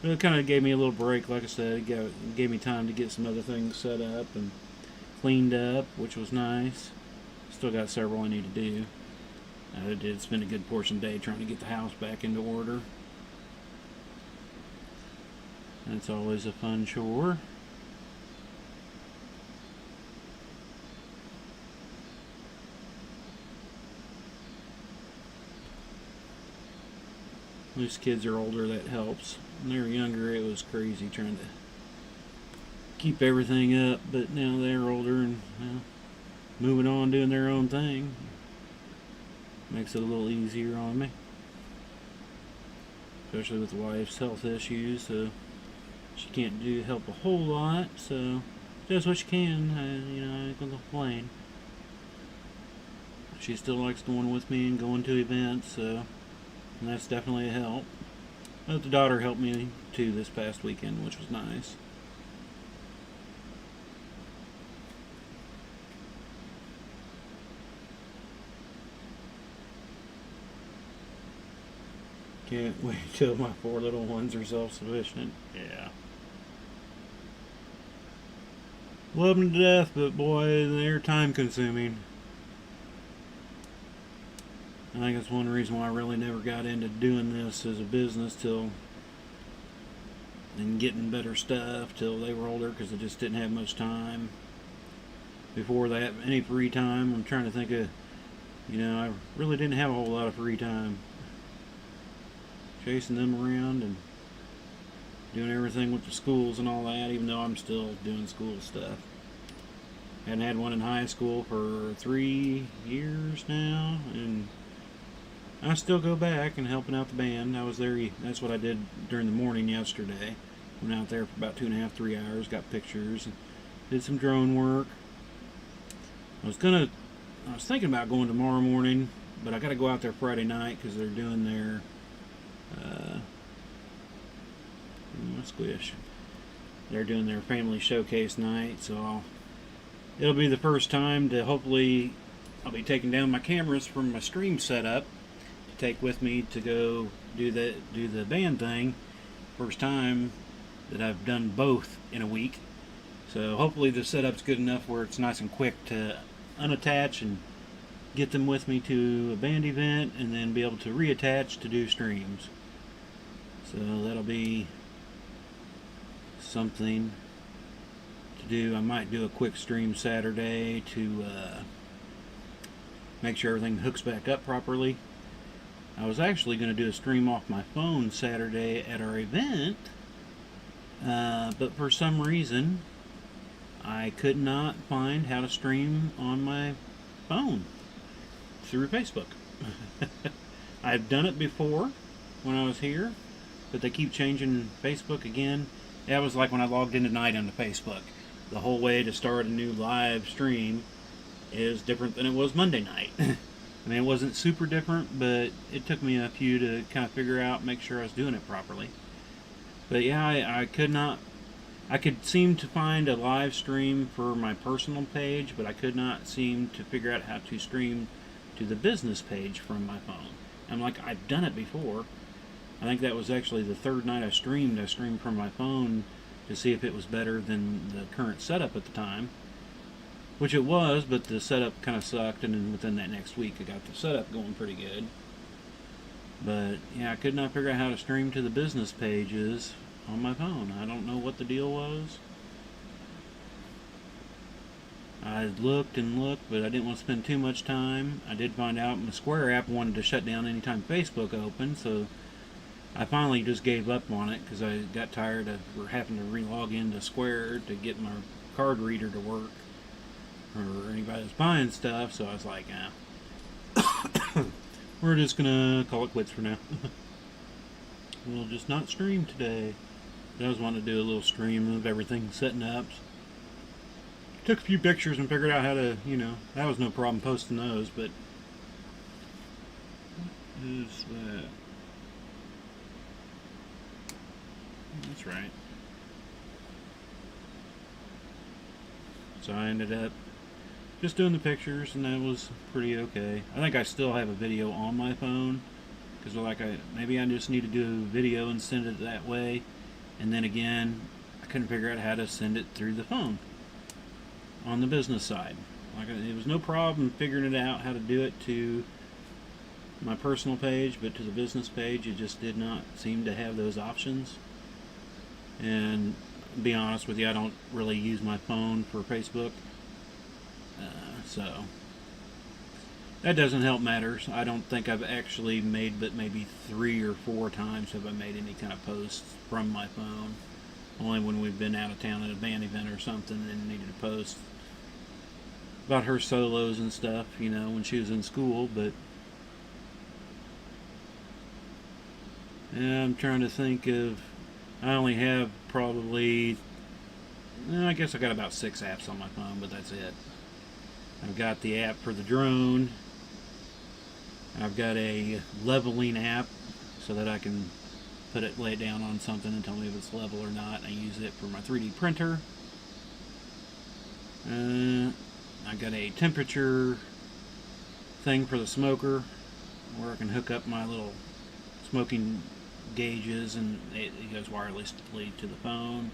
But it kind of gave me a little break, like I said. It gave me time to get some other things set up and cleaned up, which was nice. Still got several I need to do. I did spend a good portion of the day trying to get the house back into order. That's always a fun chore. These kids are older, that helps. When they were younger, it was crazy trying to keep everything up, but now they're older and, well, moving on, doing their own thing. Makes it a little easier on me. Especially with the wife's health issues, so she can't help a whole lot, so does what she can. I ain't gonna complain. She still likes going with me and going to events, so, and that's definitely a help. But the daughter helped me too this past weekend, which was nice. Can't wait till my 4 little ones are self-sufficient. Yeah. Love them to death, but boy, they're time consuming. I think that's one reason why I really never got into doing this as a business and getting better stuff till they were older, because I just didn't have much time. Before that, any free time, I'm trying to think of, I really didn't have a whole lot of free time. Chasing them around and doing everything with the schools and all that, even though I'm still doing school stuff. Hadn't had one in high school for 3 years now, and I still go back and helping out the band. I was there. That's what I did during the morning yesterday. Went out there for about 2.5, 3 hours, got pictures, and did some drone work. I was thinking about going tomorrow morning, but I got to go out there Friday night because they're doing their squish. They're doing their family showcase night, so it'll be the first time to hopefully I'll be taking down my cameras from my stream setup to take with me to go do the band thing. First time that I've done both in a week, so hopefully the setup's good enough where it's nice and quick to unattach and get them with me to a band event, and then be able to reattach to do streams. So that'll be something to do. I might do a quick stream Saturday to make sure everything hooks back up properly. I was actually going to do a stream off my phone Saturday at our event, but for some reason I could not find how to stream on my phone through Facebook. I've done it before when I was here, but they keep changing Facebook again. That was like when I logged in tonight onto Facebook. The whole way to start a new live stream is different than it was Monday night. I mean, it wasn't super different, but it took me a few to kind of figure out, make sure I was doing it properly. But yeah, I could seem to find a live stream for my personal page, but I could not seem to figure out how to stream to the business page from my phone. I'm like, I've done it before. I think that was actually the third night I streamed. I streamed from my phone to see if it was better than the current setup at the time, which it was, but the setup kind of sucked, and then within that next week I got the setup going pretty good. But yeah, I could not figure out how to stream to the business pages on my phone. I don't know what the deal was. I looked and looked, but I didn't want to spend too much time. I did find out my Square app wanted to shut down anytime Facebook opened, so I finally just gave up on it because I got tired of having to re-log into Square to get my card reader to work, or anybody that's buying stuff. So I was like, we're just gonna call it quits for now. We'll just not stream today. I was wanting to do a little stream of everything setting up. Took a few pictures and figured out how to, that was no problem posting those, but what is that? That's right. So I ended up just doing the pictures, and that was pretty okay. I think I still have a video on my phone, because maybe I just need to do a video and send it that way. And then again, I couldn't figure out how to send it through the phone on the business side. It was no problem figuring it out how to do it to my personal page, but to the business page, it just did not seem to have those options. And to be honest with you, I don't really use my phone for Facebook, so that doesn't help matters. I don't think I've actually made but maybe 3 or 4 times have I made any kind of posts from my phone. Only when we've been out of town at a band event or something and needed to post about her solos and stuff, when she was in school. But yeah, I'm trying to think of, I only have probably, I guess I got about 6 apps on my phone, but that's it. I've got the app for the drone. I've got a leveling app so that I can lay it down on something and tell me if it's level or not. I use it for my 3D printer. I've got a temperature thing for the smoker where I can hook up my little smoking gauges, and it goes wirelessly to the phone,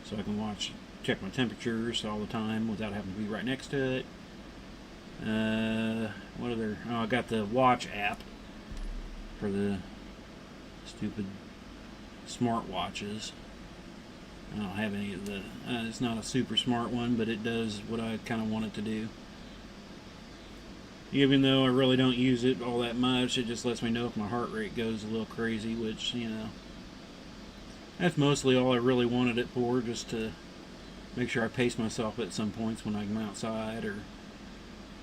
so I can check my temperatures all the time without having to be right next to it. What other? Oh, I got the watch app for the stupid smart watches. I don't have any of the. It's not a super smart one, but it does what I kind of want it to do. Even though I really don't use it all that much, it just lets me know if my heart rate goes a little crazy, which, that's mostly all I really wanted it for, just to make sure I pace myself at some points when I'm outside, or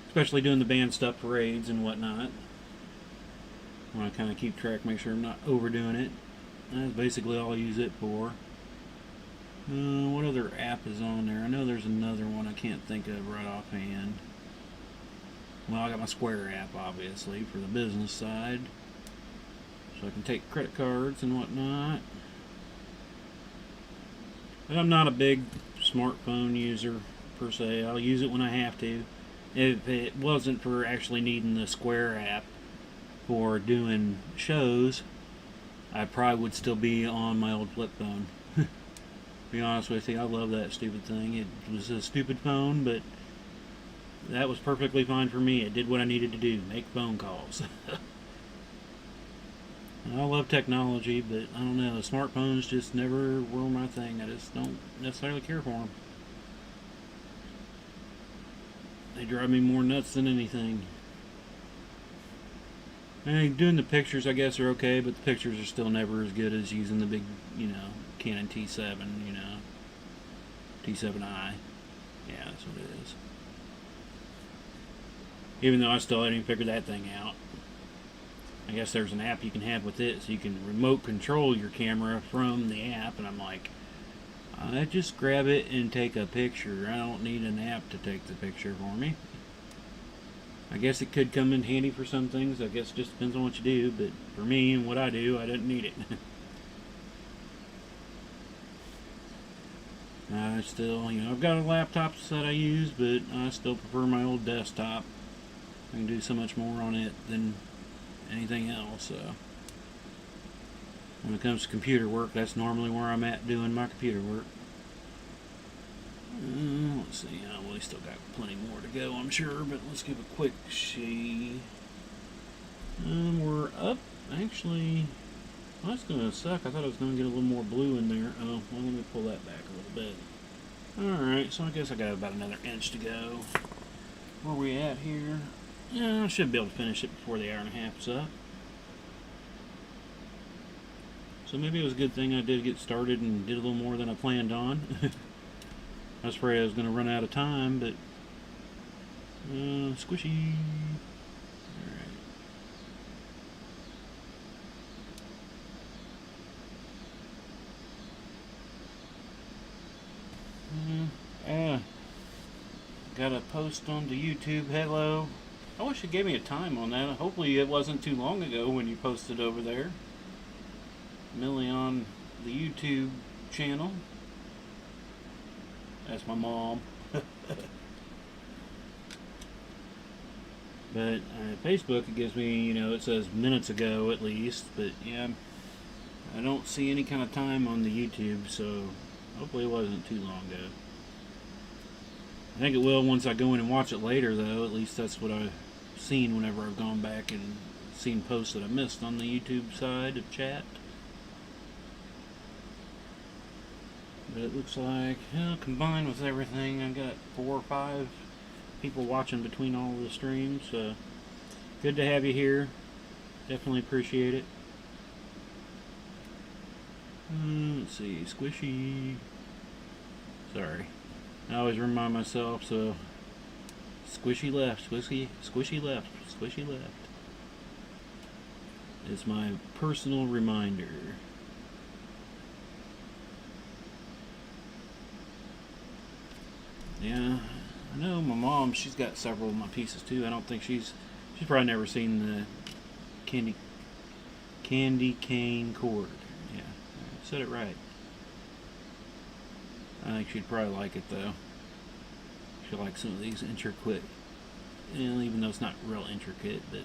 especially doing the band stuff, parades and whatnot. I want to kind of keep track, make sure I'm not overdoing it. That's basically all I use it for. What other app is on there? I know there's another one I can't think of right offhand. Well, I got my Square app, obviously, for the business side, so I can take credit cards and whatnot. But I'm not a big smartphone user, per se. I'll use it when I have to. If it wasn't for actually needing the Square app for doing shows, I probably would still be on my old flip phone. To be honest with you, I love that stupid thing. It was a stupid phone, but that was perfectly fine for me. It did what I needed to do, make phone calls. I love technology, but I don't know, smartphones just never were my thing. I just don't necessarily care for them. They drive me more nuts than anything. And doing the pictures, I guess, are okay, but the pictures are still never as good as using the big, Canon T7, T7i. Yeah, that's what it is. Even though I still haven't even figured that thing out. I guess there's an app you can have with it, so you can remote control your camera from the app, and I'm like, I just grab it and take a picture. I don't need an app to take the picture for me. I guess it could come in handy for some things. I guess it just depends on what you do, but for me and what I do, I didn't need it. I still, I've got a laptop that I use, but I still prefer my old desktop. I can do so much more on it than anything else. When it comes to computer work, that's normally where I'm at doing my computer work. Let's see, probably still got plenty more to go, I'm sure, but let's give a quick see. We're up, actually. Well, that's going to suck. I thought I was going to get a little more blue in there. Oh, well, let me pull that back a little bit. Alright, so I guess I got about another inch to go. Where are we at here? Yeah, I should be able to finish it before the hour and a half is up. So maybe it was a good thing I did get started and did a little more than I planned on. I was afraid I was going to run out of time, but squishy. Alright. Got a post on the YouTube. Hello. I wish you gave me a time on that. Hopefully it wasn't too long ago when you posted over there. Millie on the YouTube channel. That's my mom. But Facebook, it gives me, you know, it says minutes ago at least. But yeah, I don't see any kind of time on the YouTube, so hopefully it wasn't too long ago. I think it will once I go in and watch it later, though. At least that's what I've seen whenever I've gone back and seen posts that I missed on the YouTube side of chat. But it looks like, combined with everything, I've got 4 or 5 people watching between all of the streams. So good to have you here. Definitely appreciate it. Let's see, squishy. Sorry. I always remind myself, so squishy left, squishy left, squishy left. It's my personal reminder. Yeah, I know my mom, she's got several of my pieces too. I don't think she's probably never seen the candy cane cord. Yeah, I said it right. I think she'd probably like it though. She'll like some of these intricate, even though it's not real intricate, but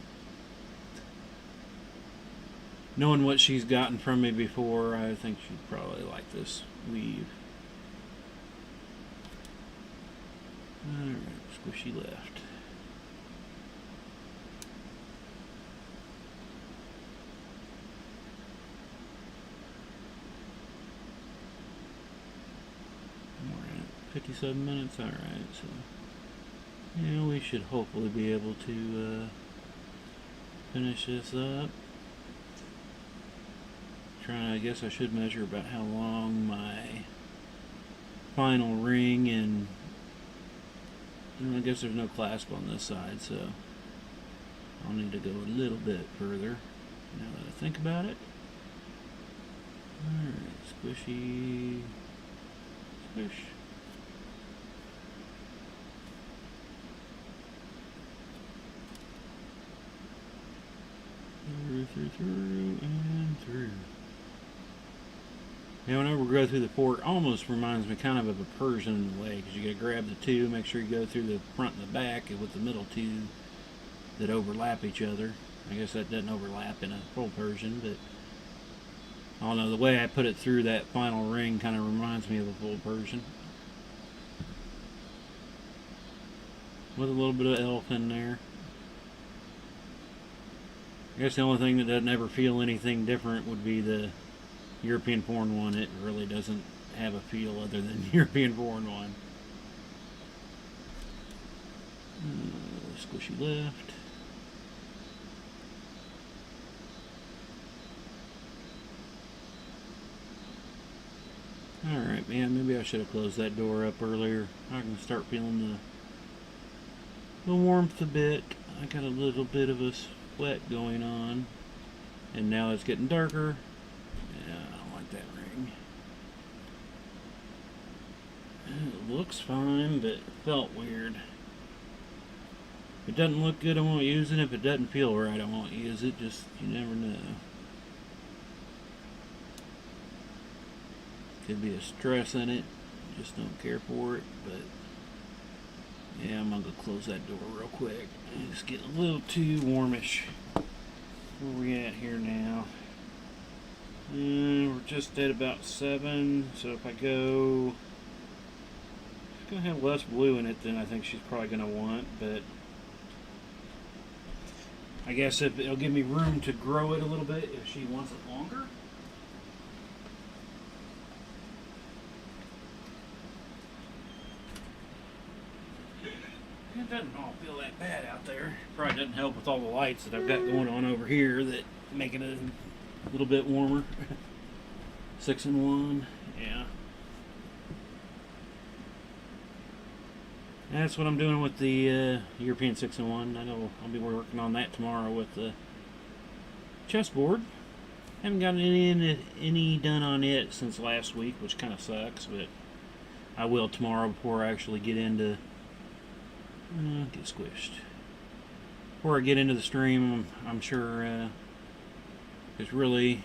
knowing what she's gotten from me before, I think she'd probably like this weave. Alright, squishy left. We're at 57 minutes, alright, so yeah, we should hopefully be able to finish this up. I guess I should measure about how long my final ring, and I guess there's no clasp on this side, so I'll need to go a little bit further now that I think about it. Alright, squishy, squish. Through, and through. Now, whenever we go through the fork, almost reminds me kind of a Persian in a way, because you got to grab the two, make sure you go through the front and the back, and with the middle two that overlap each other. I guess that doesn't overlap in a full Persian, but I don't know, the way I put it through that final ring kind of reminds me of a full Persian. With a little bit of elf in there. I guess the only thing that doesn't ever feel anything different would be the European foreign one. It really doesn't have a feel other than the European foreign one. Squishy left. Alright, man, maybe I should have closed that door up earlier. I can start feeling the warmth a bit. I got a little bit of a sweat going on, and now it's getting darker. Yeah, I don't like that ring. It looks fine, but it felt weird. If it doesn't look good, I won't use it. If it doesn't feel right, I won't use it. Just, you never know. Could be a stress in it. Just don't care for it, but yeah, I'm gonna go close that door real quick. It's getting a little too warmish. Where we at here now? We're just at about 7. So if I go going to have less blue in it than I think she's probably going to want, but I guess it'll give me room to grow it a little bit if she wants it longer. It doesn't all feel that bad out there. Probably doesn't help with all the lights that I've got going on over here that making it a little bit warmer. 6-in-1, yeah. That's what I'm doing with the European 6-in-1. I know I'll be working on that tomorrow with the chessboard. Haven't gotten any done on it since last week, which kind of sucks, but I will tomorrow before I actually get into get squished. Before I get into the stream, I'm sure it's really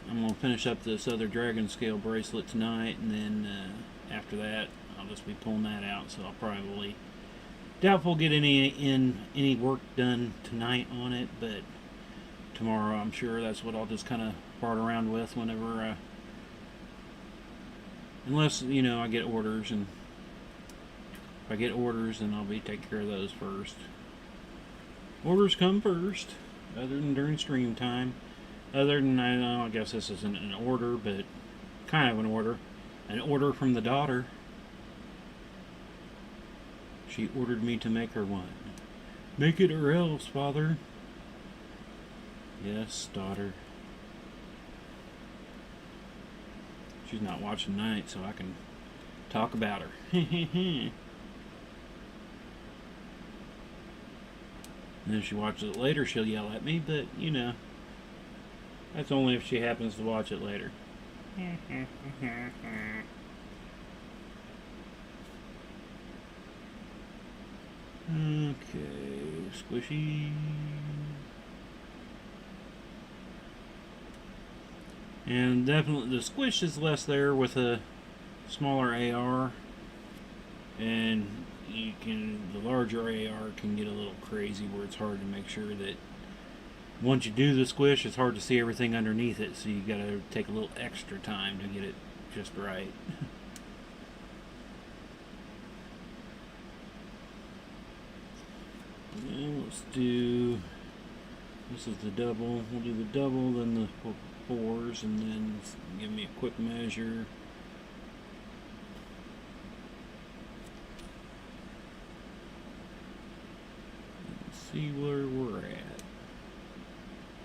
I'm going to finish up this other dragon scale bracelet tonight, and then after that I'll just be pulling that out, so I'll probably doubtful get any work done tonight on it, but tomorrow I'm sure that's what I'll just kind of fart around with whenever unless, you know, I get orders, and if I get orders, then I'll be taking care of those first. Orders come first, other than during stream time. Other than, I guess this isn't an order, but kind of an order. An order from the daughter. She ordered me to make her one. Make it or else, Father. Yes, daughter. She's not watching tonight, so I can talk about her. And if she watches it later, she'll yell at me, but, you know, that's only if she happens to watch it later. Okay, squishy. And definitely the squish is less there with a smaller AR, and the larger AR can get a little crazy where it's hard to make sure that once you do the squish, it's hard to see everything underneath it, so you gotta take a little extra time to get it just right. Let's do, this is the double, we'll do the double, then the fours, and then give me a quick measure. Let's see where we're at.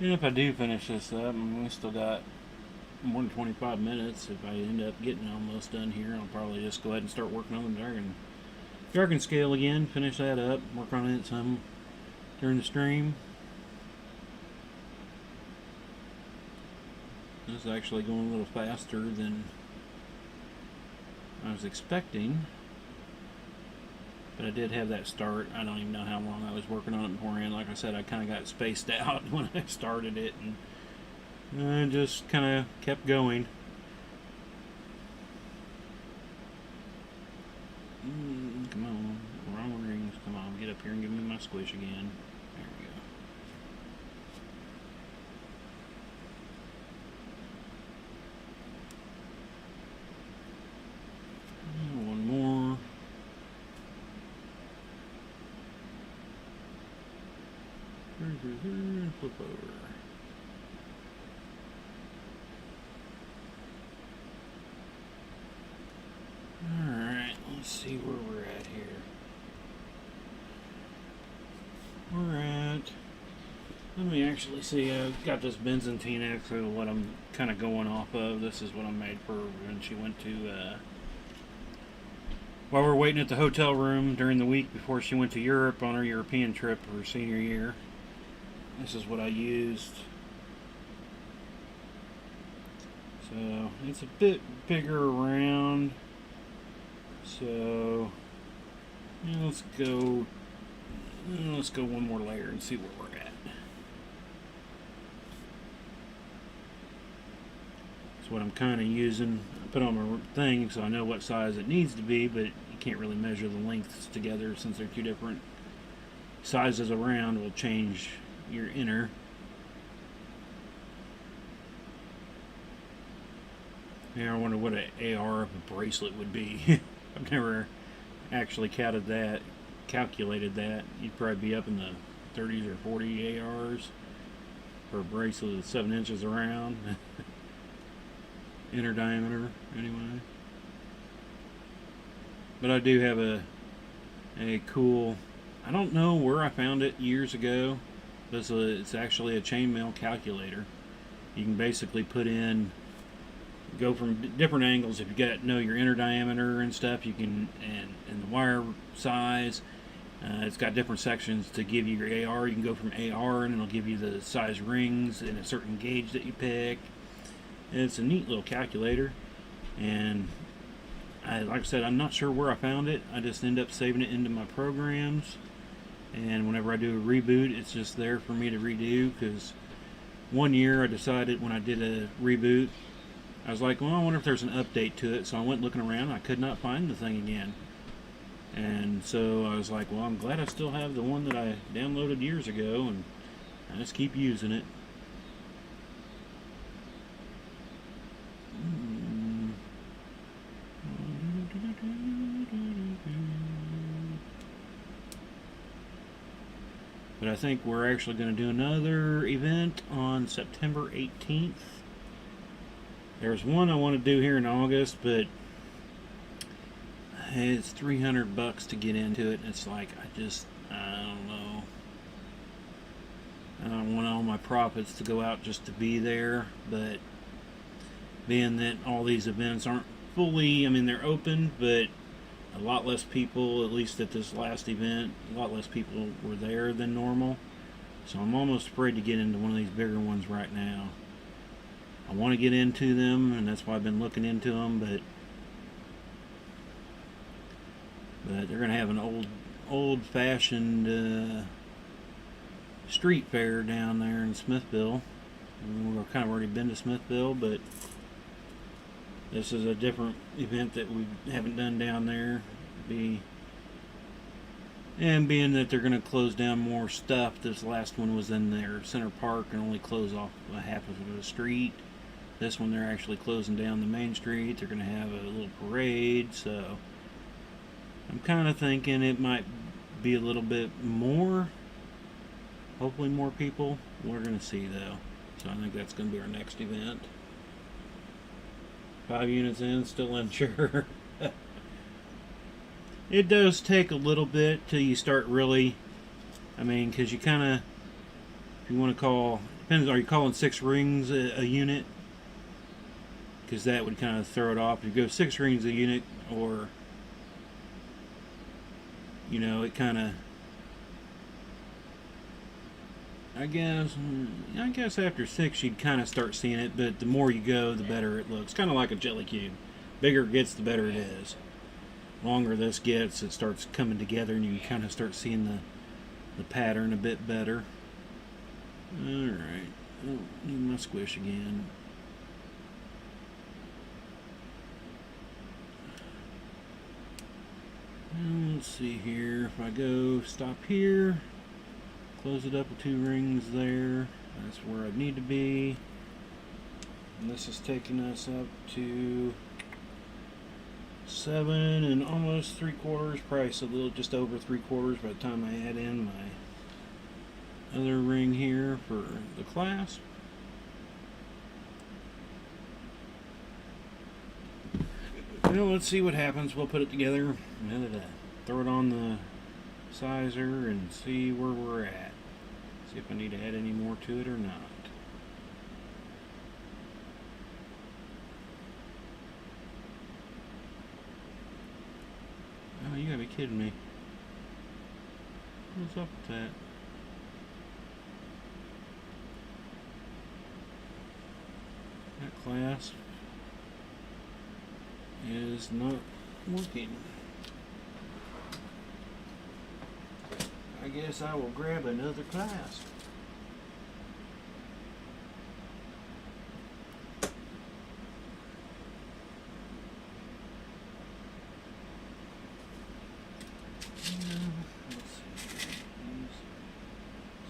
And if I do finish this up, and we still got more than 25 minutes, if I end up getting almost done here, I'll probably just go ahead and start working on the dragon scale again, finish that up, work on it some during the stream. This is actually going a little faster than I was expecting, but I did have that start. I don't even know how long I was working on it beforehand. Like I said, I kind of got spaced out when I started it, and I just kind of kept going. Come on, wrong rings. Come on, get up here and give me my squish again. There we go. One more. Flip over. Alright, let's see where we're at here. We're at, let me actually see, I've got this Byzantine X, so what I'm kind of going off of. This is what I made for when she went to, while we were waiting at the hotel room during the week before she went to Europe on her European trip for her senior year. This is what I used. So, it's a bit bigger around. So, yeah, let's go one more layer and see where we're at. That's what I'm kind of using. I put on my thing so I know what size it needs to be, but you can't really measure the lengths together since they're two different sizes around. Will change your inner. Yeah, I wonder what an AR of a bracelet would be. I've never actually calculated that. You'd probably be up in the 30s or 40 ARs for a bracelet that's 7 inches around. Inner diameter, anyway. But I do have a cool, I don't know where I found it years ago, but it's actually a chainmail calculator. You can basically put in, go from different angles. If you know your inner diameter and stuff, you can, and the wire size. It's got different sections to give you your AR. You can go from AR and it'll give you the size rings in a certain gauge that you pick. And it's a neat little calculator. And like I said, I'm not sure where I found it. I just end up saving it into my programs. And whenever I do a reboot, it's just there for me to redo. Because one year I decided when I did a reboot, I was like, well, I wonder if there's an update to it. So I went looking around. I could not find the thing again. And so I was like, well, I'm glad I still have the one that I downloaded years ago, and I just keep using it. But I think we're actually going to do another event on September 18th. There's one I want to do here in August, but it's $300 to get into it, and it's like, I don't know. I don't want all my profits to go out just to be there, but being that all these events aren't fully, I mean, they're open, but a lot less people, at least at this last event, a lot less people were there than normal. So I'm almost afraid to get into one of these bigger ones right now. I want to get into them, and that's why I've been looking into them, but they're going to have an old-fashioned street fair down there in Smithville. We've kind of already been to Smithville, but this is a different event that we haven't done down there. And being that they're going to close down more stuff, this last one was in their Center Park and only close off half of the street. This one they're actually closing down the main street. They're going to have a little parade, so I'm kind of thinking it might be a little bit more. Hopefully more people. We're going to see though. So I think that's going to be our next event. 5 units in, still unsure. It does take a little bit till you start really, I mean, because you kind of, if you want to call, depends, are you calling 6 rings a unit? Because that would kind of throw it off. If you go 6 rings a unit, or, you know, it kind of, I guess after 6 you'd kind of start seeing it, but the more you go, the better it looks. Kind of like a jelly cube. Bigger it gets, the better it is. Longer this gets, it starts coming together, and you kind of start seeing the pattern a bit better. Alright. Oh, need my squish again. Let's see here. If I go stop here, close it up with 2 rings there. That's where I need to be. And this is taking us up to 7 and almost 3/4, probably a little just over 3/4 by the time I add in my other ring here for the clasp. Well, let's see what happens. We'll put it together, throw it on the sizer, and see where we're at. See if I need to add any more to it or not. Oh, you gotta be kidding me. What's up with that? That clasp is not working. I guess I will grab another clasp.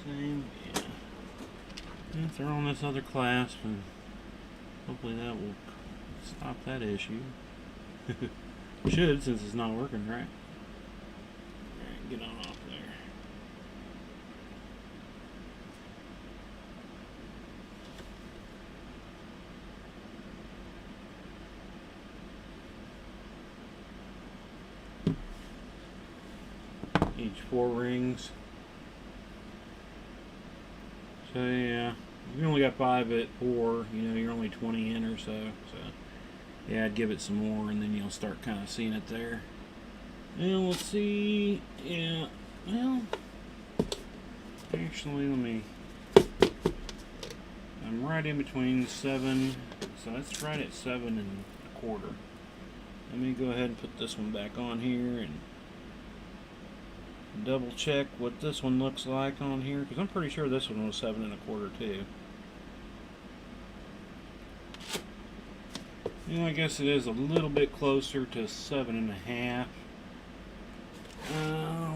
Same, yeah. And throw on this other clasp, and hopefully that will stop that issue. Should, since it's not working, right? Alright, get on off there. Each 4 rings. So yeah, you only got 5 at 4, you know, you're only 20 in or so. So yeah, I'd give it some more and then you'll start kind of seeing it there. And let's see, yeah, well, actually I'm right in between 7, so that's right at 7 1/4. Let me go ahead and put this one back on here and double check what this one looks like on here, because I'm pretty sure this one was 7 1/4 too. Yeah, I guess it is a little bit closer to 7 1/2.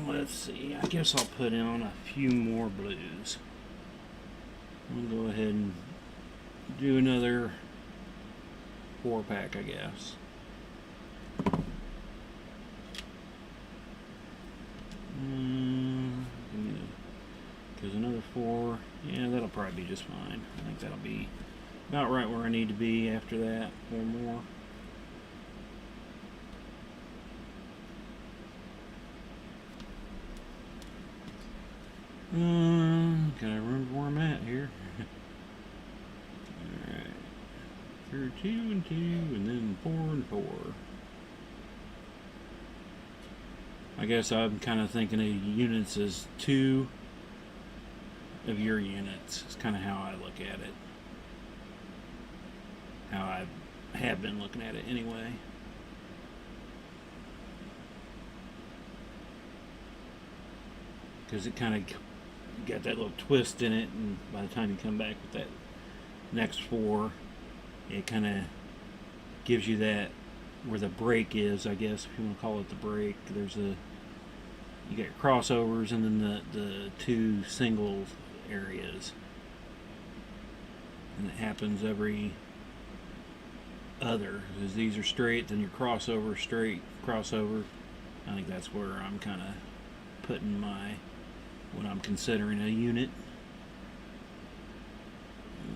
Let's see, I guess I'll put on a few more blues. We'll go ahead and do another 4-pack, I guess. Because another 4, yeah, that'll probably be just fine. I think that'll be about right where I need to be after that. 4 more. Can I remember where I'm at here? Alright. Through 2 and 2, and then 4 and 4. I guess I'm kind of thinking of units as 2 of your units. It's kind of how I look at it. How I have been looking at it anyway. Because it kind of got that little twist in it, and by the time you come back with that next 4, it kind of gives you that where the break is, I guess, if you want to call it the break. There's you get crossovers and then the 2 single areas, and it happens every other, because these are straight, then your crossover, straight, crossover. I think that's where I'm kind of putting what I'm considering a unit.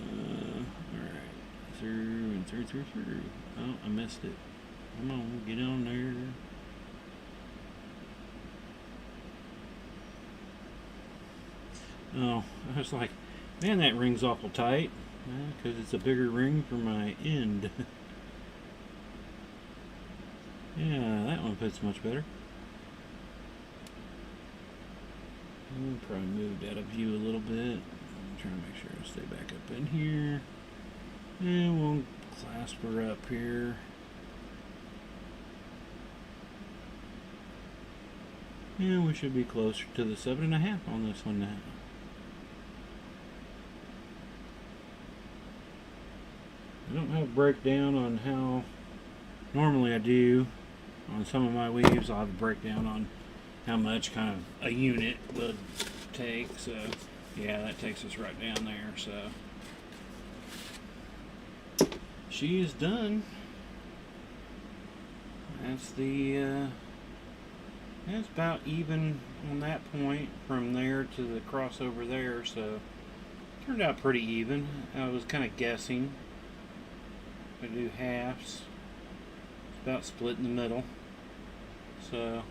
Alright, through and through. Oh, I missed it. Come on, get on there. Oh, I was like, man, that ring's awful tight. Because it's a bigger ring for my end. Yeah, that one fits much better. I'll probably move that of view a little bit. I'm trying to make sure I stay back up in here. And we'll clasp her up here. And we should be closer to the 7 1/2 on this one now. I don't have a breakdown on how normally I do on some of my weaves. I'll have a breakdown on how much kind of a unit would take. So yeah, that takes us right down there. So she is done. That's that's about even on that point from there to the crossover there. So turned out pretty even. I was kind of guessing. I do halves. It's about split in the middle. So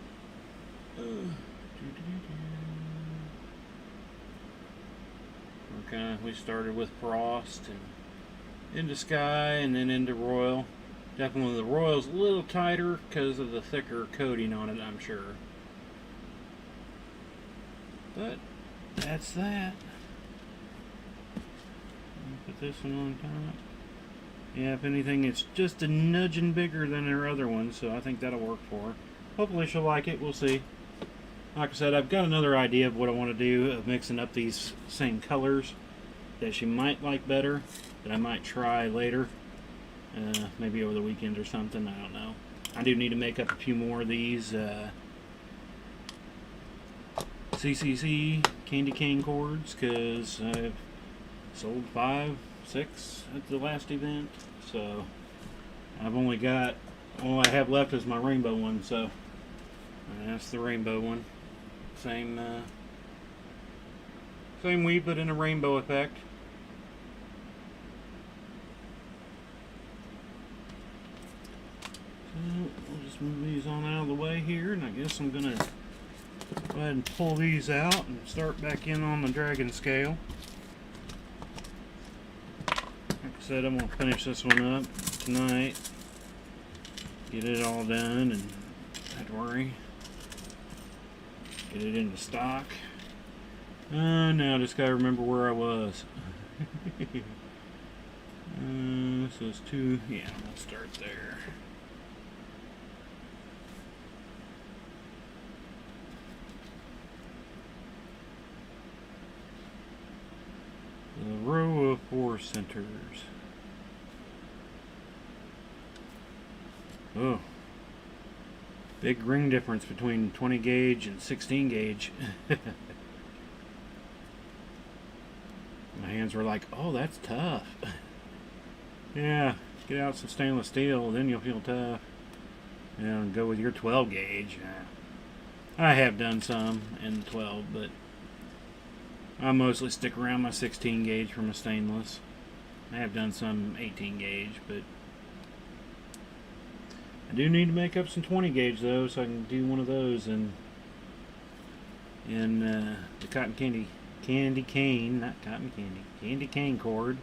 we started with Frost and into Sky and then into Royal. Definitely the Royal's a little tighter because of the thicker coating on it, I'm sure. But that's that. Put this one on top. Yeah, if anything, it's just a nudging bigger than her other one, so I think that'll work for her. Hopefully she'll like it, we'll see. Like I said, I've got another idea of what I want to do of mixing up these same colors that she might like better, that I might try later. Maybe over the weekend or something, I don't know. I do need to make up a few more of these CCC candy cane cords, because I've sold 5, 6 at the last event, so I've only got All I have left is my rainbow one, so that's the rainbow one. Same same weave, but in a rainbow effect. So we'll just move these on out of the way here, and I guess I'm gonna go ahead and pull these out and start back in on the dragon scale. Like I said, I'm gonna finish this one up tonight. Get it all done, and don't worry. Get it into stock. Now I just gotta remember where I was. So it's two. Yeah, we'll start there. The row of 4 centers. Oh, big ring difference between 20 gauge and 16 gauge. My hands were like, oh, that's tough. Yeah, get out some stainless steel, then you'll feel tough. And go with your 12 gauge. I have done some in 12, but I mostly stick around my 16 gauge for my stainless. I have done some 18 gauge, but I do need to make up some 20 gauge though, so I can do one of those in the cotton candy cane, not cotton candy cane cord.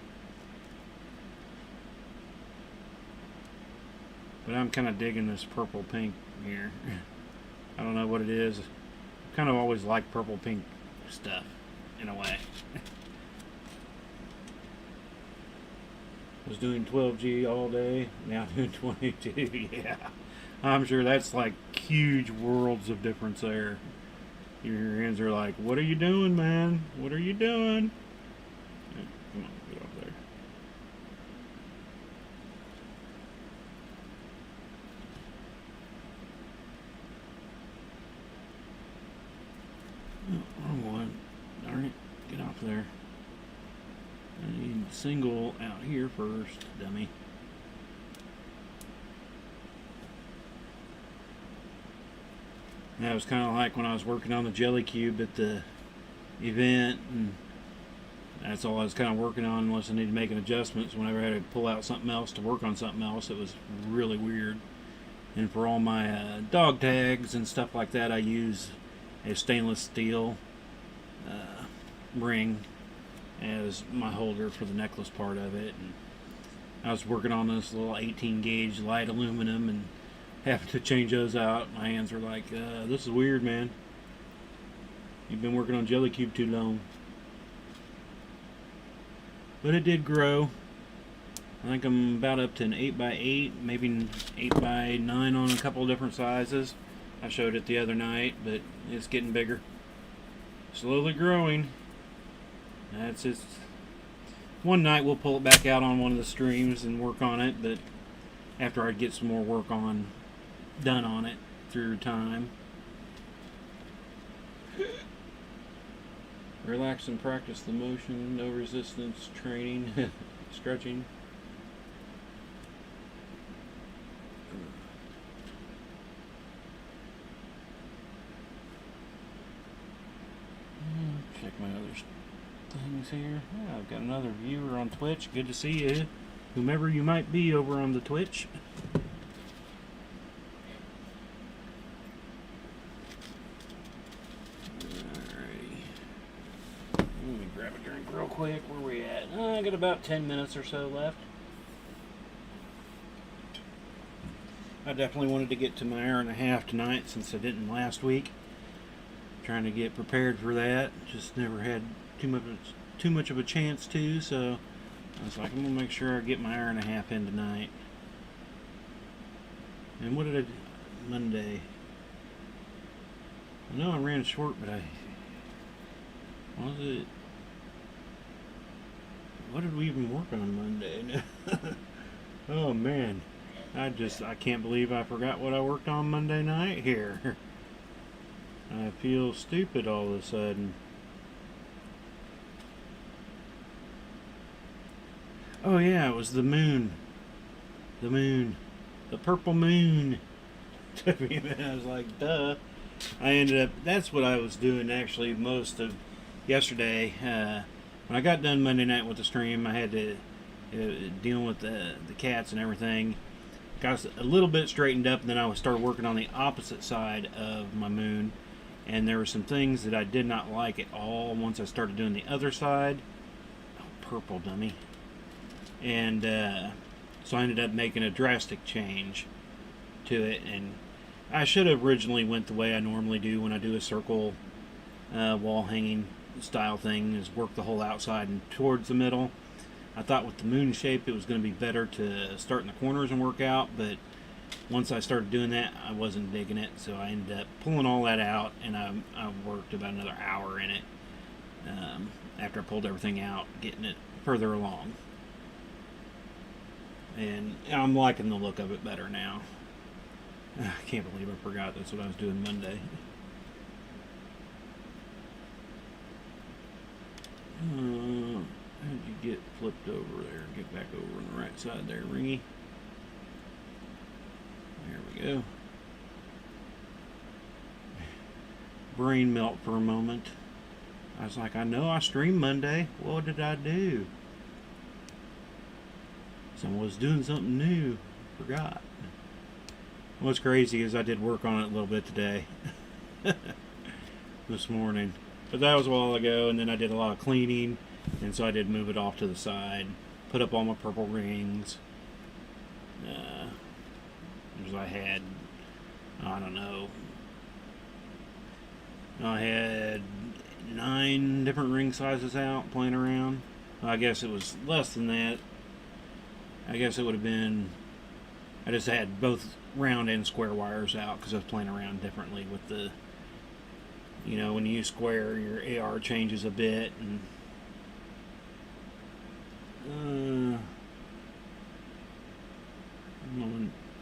But I'm kind of digging this purple pink here. I don't know what it is. I kind of always like purple pink stuff in a way. Was doing 12G all day, now doing 22. Yeah, I'm sure that's like huge worlds of difference there. Your hands are like, what are you doing, man? What are you doing? Come on, get off there. Oh, wrong one. Darn it, get off there. I need single out here first, dummy. That was kind of like when I was working on the jelly cube at the event, and that's all I was kind of working on unless I needed to make adjustments. Whenever I had to pull out something else to work on something else, it was really weird. And for all my dog tags and stuff like that, I use a stainless steel ring as my holder for the necklace part of it. And I was working on this little 18 gauge light aluminum and having to change those out. My hands were like, this is weird, man. You've been working on jelly cube too long. But it did grow. I think I'm about up to an 8x8, maybe an 8x9 on a couple of different sizes. I showed it the other night, but it's getting bigger. Slowly growing. That's just one night we'll pull it back out on one of the streams and work on it, but after I get some more work done on it through time. Relax and practice the motion, no resistance training, stretching. Check my other things here. Yeah, I've got another viewer on Twitch. Good to see you, whomever you might be over on the Twitch. Alrighty. Let me grab a drink real quick. Where we at? I got about 10 minutes or so left. I definitely wanted to get to my hour and a half tonight since I didn't last week. Trying to get prepared for that. Just never had too much of a chance to, so I was like, I'm gonna make sure I get my hour and a half in tonight. And what did I do Monday? I know I ran short, but what did we even work on Monday? Oh man, I can't believe I forgot what I worked on Monday night here. I feel stupid all of a sudden. Oh yeah, it was the moon. The moon. The purple moon. Took me a minute. I was like, duh. I ended up, that's what I was doing actually most of yesterday. When I got done Monday night with the stream, I had to deal with the cats and everything. Got a little bit straightened up, and then I started working on the opposite side of my moon. And there were some things that I did not like at all once I started doing the other side. Oh, purple dummy. And so I ended up making a drastic change to it. And I should have originally went the way I normally do when I do a circle wall hanging style thing, is work the whole outside and towards the middle. I thought with the moon shape it was going to be better to start in the corners and work out, but once I started doing that, I wasn't digging it, so I ended up pulling all that out, and I worked about another hour in it after I pulled everything out, getting it further along. And I'm liking the look of it better now. I can't believe I forgot that's what I was doing Monday. How'd you get flipped over there? Get back over on the right side there, Ringy. There we go. Brain melt for a moment. I was like, I know I streamed Monday. What did I do? Someone was doing something new. Forgot. What's crazy is I did work on it a little bit today. This morning. But that was a while ago, and then I did a lot of cleaning, and so I did move it off to the side, put up all my purple rings. Because I had, I don't know, I had 9 different ring sizes out playing around. I guess it was less than that. I guess it would have been, I just had both round and square wires out because I was playing around differently with the, you know, when you use square, your AR changes a bit, and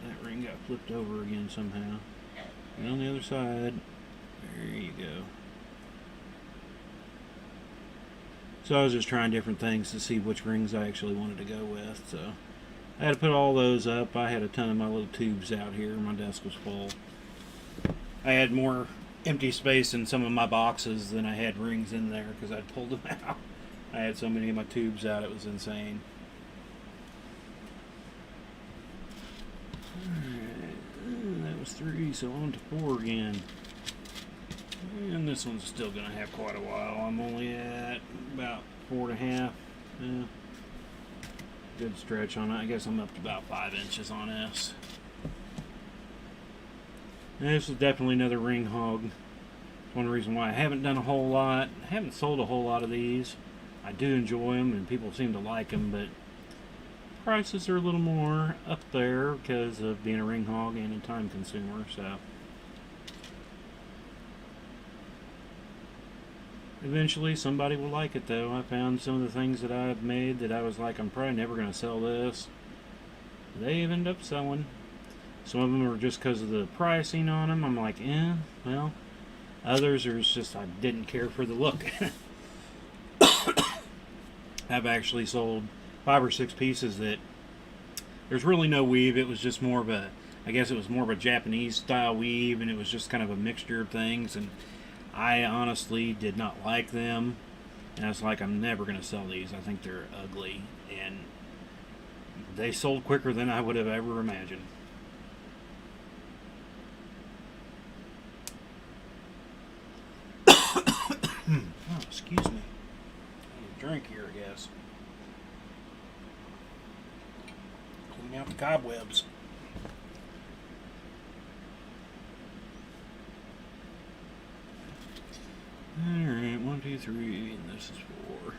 that ring got flipped over again somehow. And on the other side, there you go. So I was just trying different things to see which rings I actually wanted to go with. So I had to put all those up. I had a ton of my little tubes out here. My desk was full. I had more empty space in some of my boxes than I had rings in there because I'd pulled them out. I had so many of my tubes out, it was insane. Alright, that was 3, so on to 4 again. And this one's still going to have quite a while. I'm only at about 4.5. Yeah. Good stretch on it. I guess I'm up to about 5 inches on this. And this is definitely another ring hog. One reason why I haven't done a whole lot. I haven't sold a whole lot of these. I do enjoy them and people seem to like them, but prices are a little more up there because of being a ring hog and a time consumer. So eventually somebody will like it though. I found some of the things that I've made that I was like, I'm probably never going to sell this. They end up selling. Some of them are just because of the pricing on them. I'm like, well. Others are just I didn't care for the look. I've actually sold 5 or 6 pieces that there's really no weave. It was just more of a, I guess it was more of a Japanese style weave, and it was just kind of a mixture of things, and I honestly did not like them. And I was like, I'm never going to sell these. I think they're ugly. And they sold quicker than I would have ever imagined. Oh, excuse me. I need a drink here, I guess. Clean out the cobwebs. Alright, 1, 2, 3, and this is 4.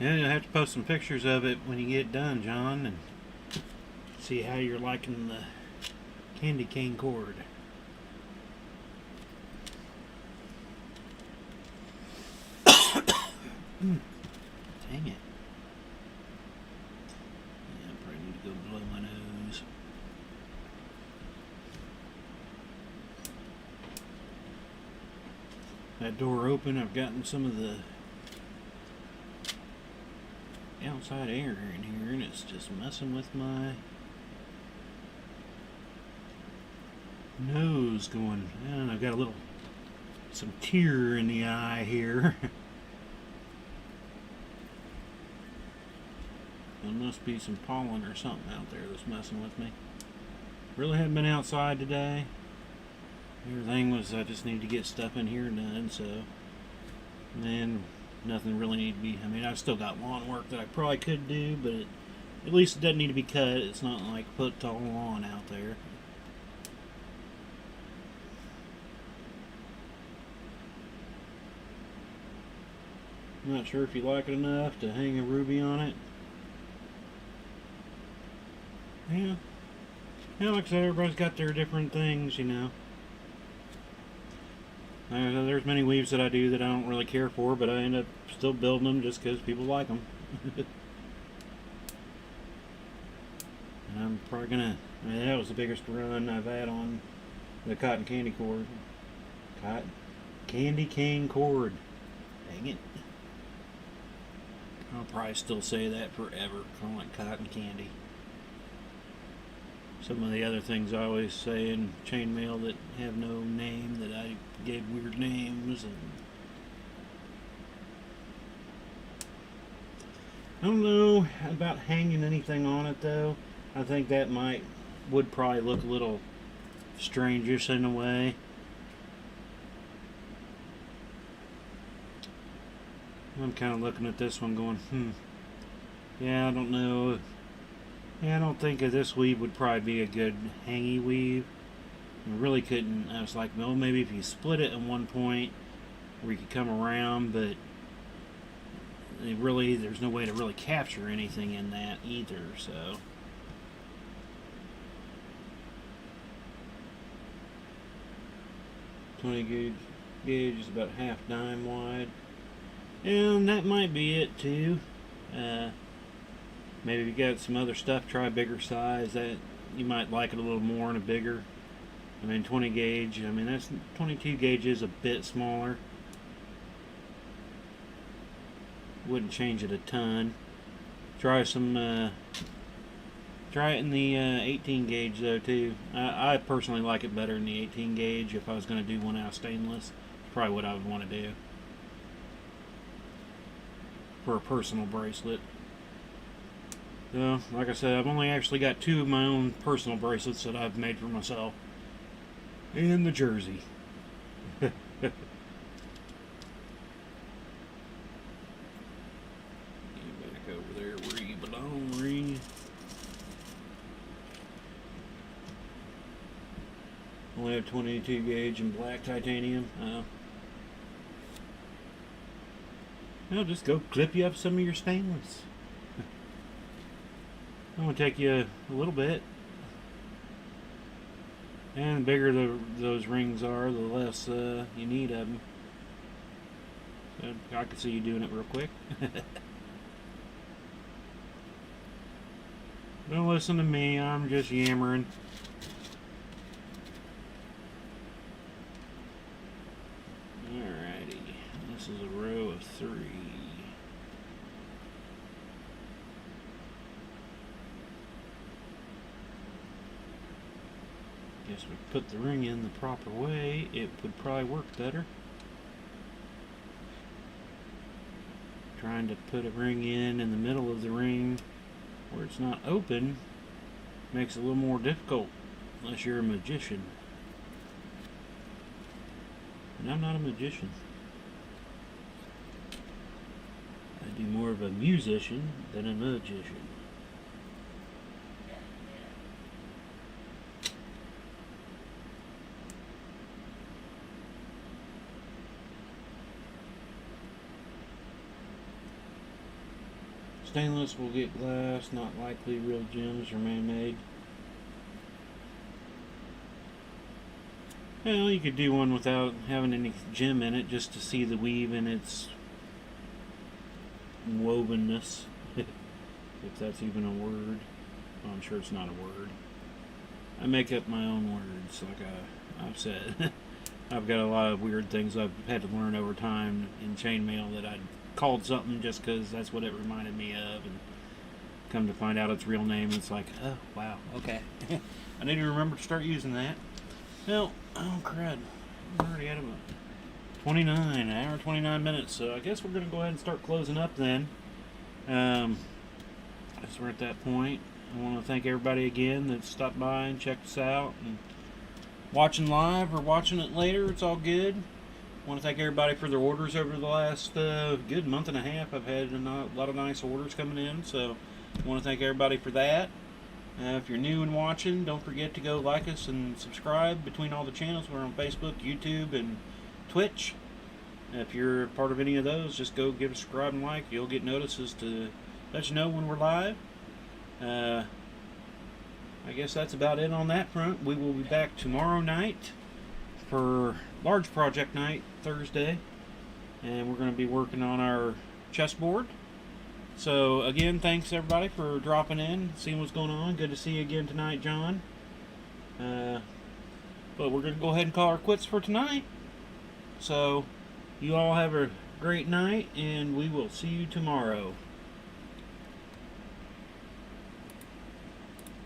Yeah, you'll have to post some pictures of it when you get done, John, and see how you're liking the candy cane cord. Dang it. Yeah, I probably need to go blow my nose. that door open, I've gotten some of the outside air in here, and it's just messing with my nose going. And I've got some tear in the eye here. There must be some pollen or something out there that's messing with me. Really haven't been outside today. Everything was, I just need to get stuff in here done, so. And nothing really need to be, I mean, I've still got lawn work that I probably could do, but at least it doesn't need to be cut. It's not like put all lawn out there. I'm not sure if you like it enough to hang a ruby on it. Yeah. Yeah, like I said, everybody's got their different things, you know. There's many weaves that I do that I don't really care for, but I end up still building them just because people like them. And I'm probably gonna, I mean, that was the biggest run I've had on the cotton candy cord. Cotton candy cane cord. Dang it. I'll probably still say that forever, call it cotton candy. Some of the other things I always say in chainmail that have no name, that I gave weird names, and I don't know about hanging anything on it though. I think that would probably look a little strangish in a way. I'm kind of looking at this one going, yeah, I don't know. Yeah, I don't think this weave would probably be a good hangy weave. I really couldn't. I was like, well, maybe if you split it at one point where you could come around, but there's no way to really capture anything in that either, so. .20 gauge is about half dime wide. And that might be it too. Maybe if you got some other stuff, try a bigger size. That you might like it a little more and a bigger. I mean, 20 gauge. I mean, that's 22 gauge is a bit smaller. Wouldn't change it a ton. Try it in the 18 gauge though too. I personally like it better in the 18 gauge. If I was going to do one out of stainless, probably what I would want to do for a personal bracelet. So, like I said, I've only actually got 2 of my own personal bracelets that I've made for myself. And the jersey. Get back over there where you belong, Ree. Only have 22 gauge in black titanium. I'll just go clip you up some of your stainless. It will take you a little bit. And the bigger those rings are, the less you need of them. So I can see you doing it real quick. Don't listen to me, I'm just yammering. Alrighty, this is a row of 3. Guess we put the ring in the proper way, it would probably work better. Trying to put a ring in the middle of the ring where it's not open makes it a little more difficult unless you're a magician. And I'm not a magician. I'd be more of a musician than a magician. Stainless will get glass, not likely real gems or man-made. Well, you could do one without having any gem in it just to see the weave in its wovenness. If that's even a word. Well, I'm sure it's not a word. I make up my own words, like I've said. I've got a lot of weird things I've had to learn over time in chainmail that I called something just because that's what it reminded me of, and come to find out its real name, it's like, oh wow, okay. I need to remember to start using that. Well, oh crud, we're already at about 29, an hour 29 minutes, so I guess we're gonna go ahead and start closing up then. As we're at that point, I want to thank everybody again that stopped by and checked us out and watching live or watching it later. It's all good. I want to thank everybody for their orders over the last good month and a half. I've had a lot of nice orders coming in, so I want to thank everybody for that. If you're new and watching, don't forget to go like us and subscribe between all the channels. We're on Facebook, YouTube, and Twitch. If you're part of any of those, just go give a subscribe and like. You'll get notices to let you know when we're live. I guess that's about it on that front. We will be back tomorrow night for large project night, Thursday, and we're going to be working on our chessboard. So again, thanks everybody for dropping in, seeing what's going on. Good to see you again tonight, John. But we're going to go ahead and call our quits for tonight. So you all have a great night, and we will see you tomorrow.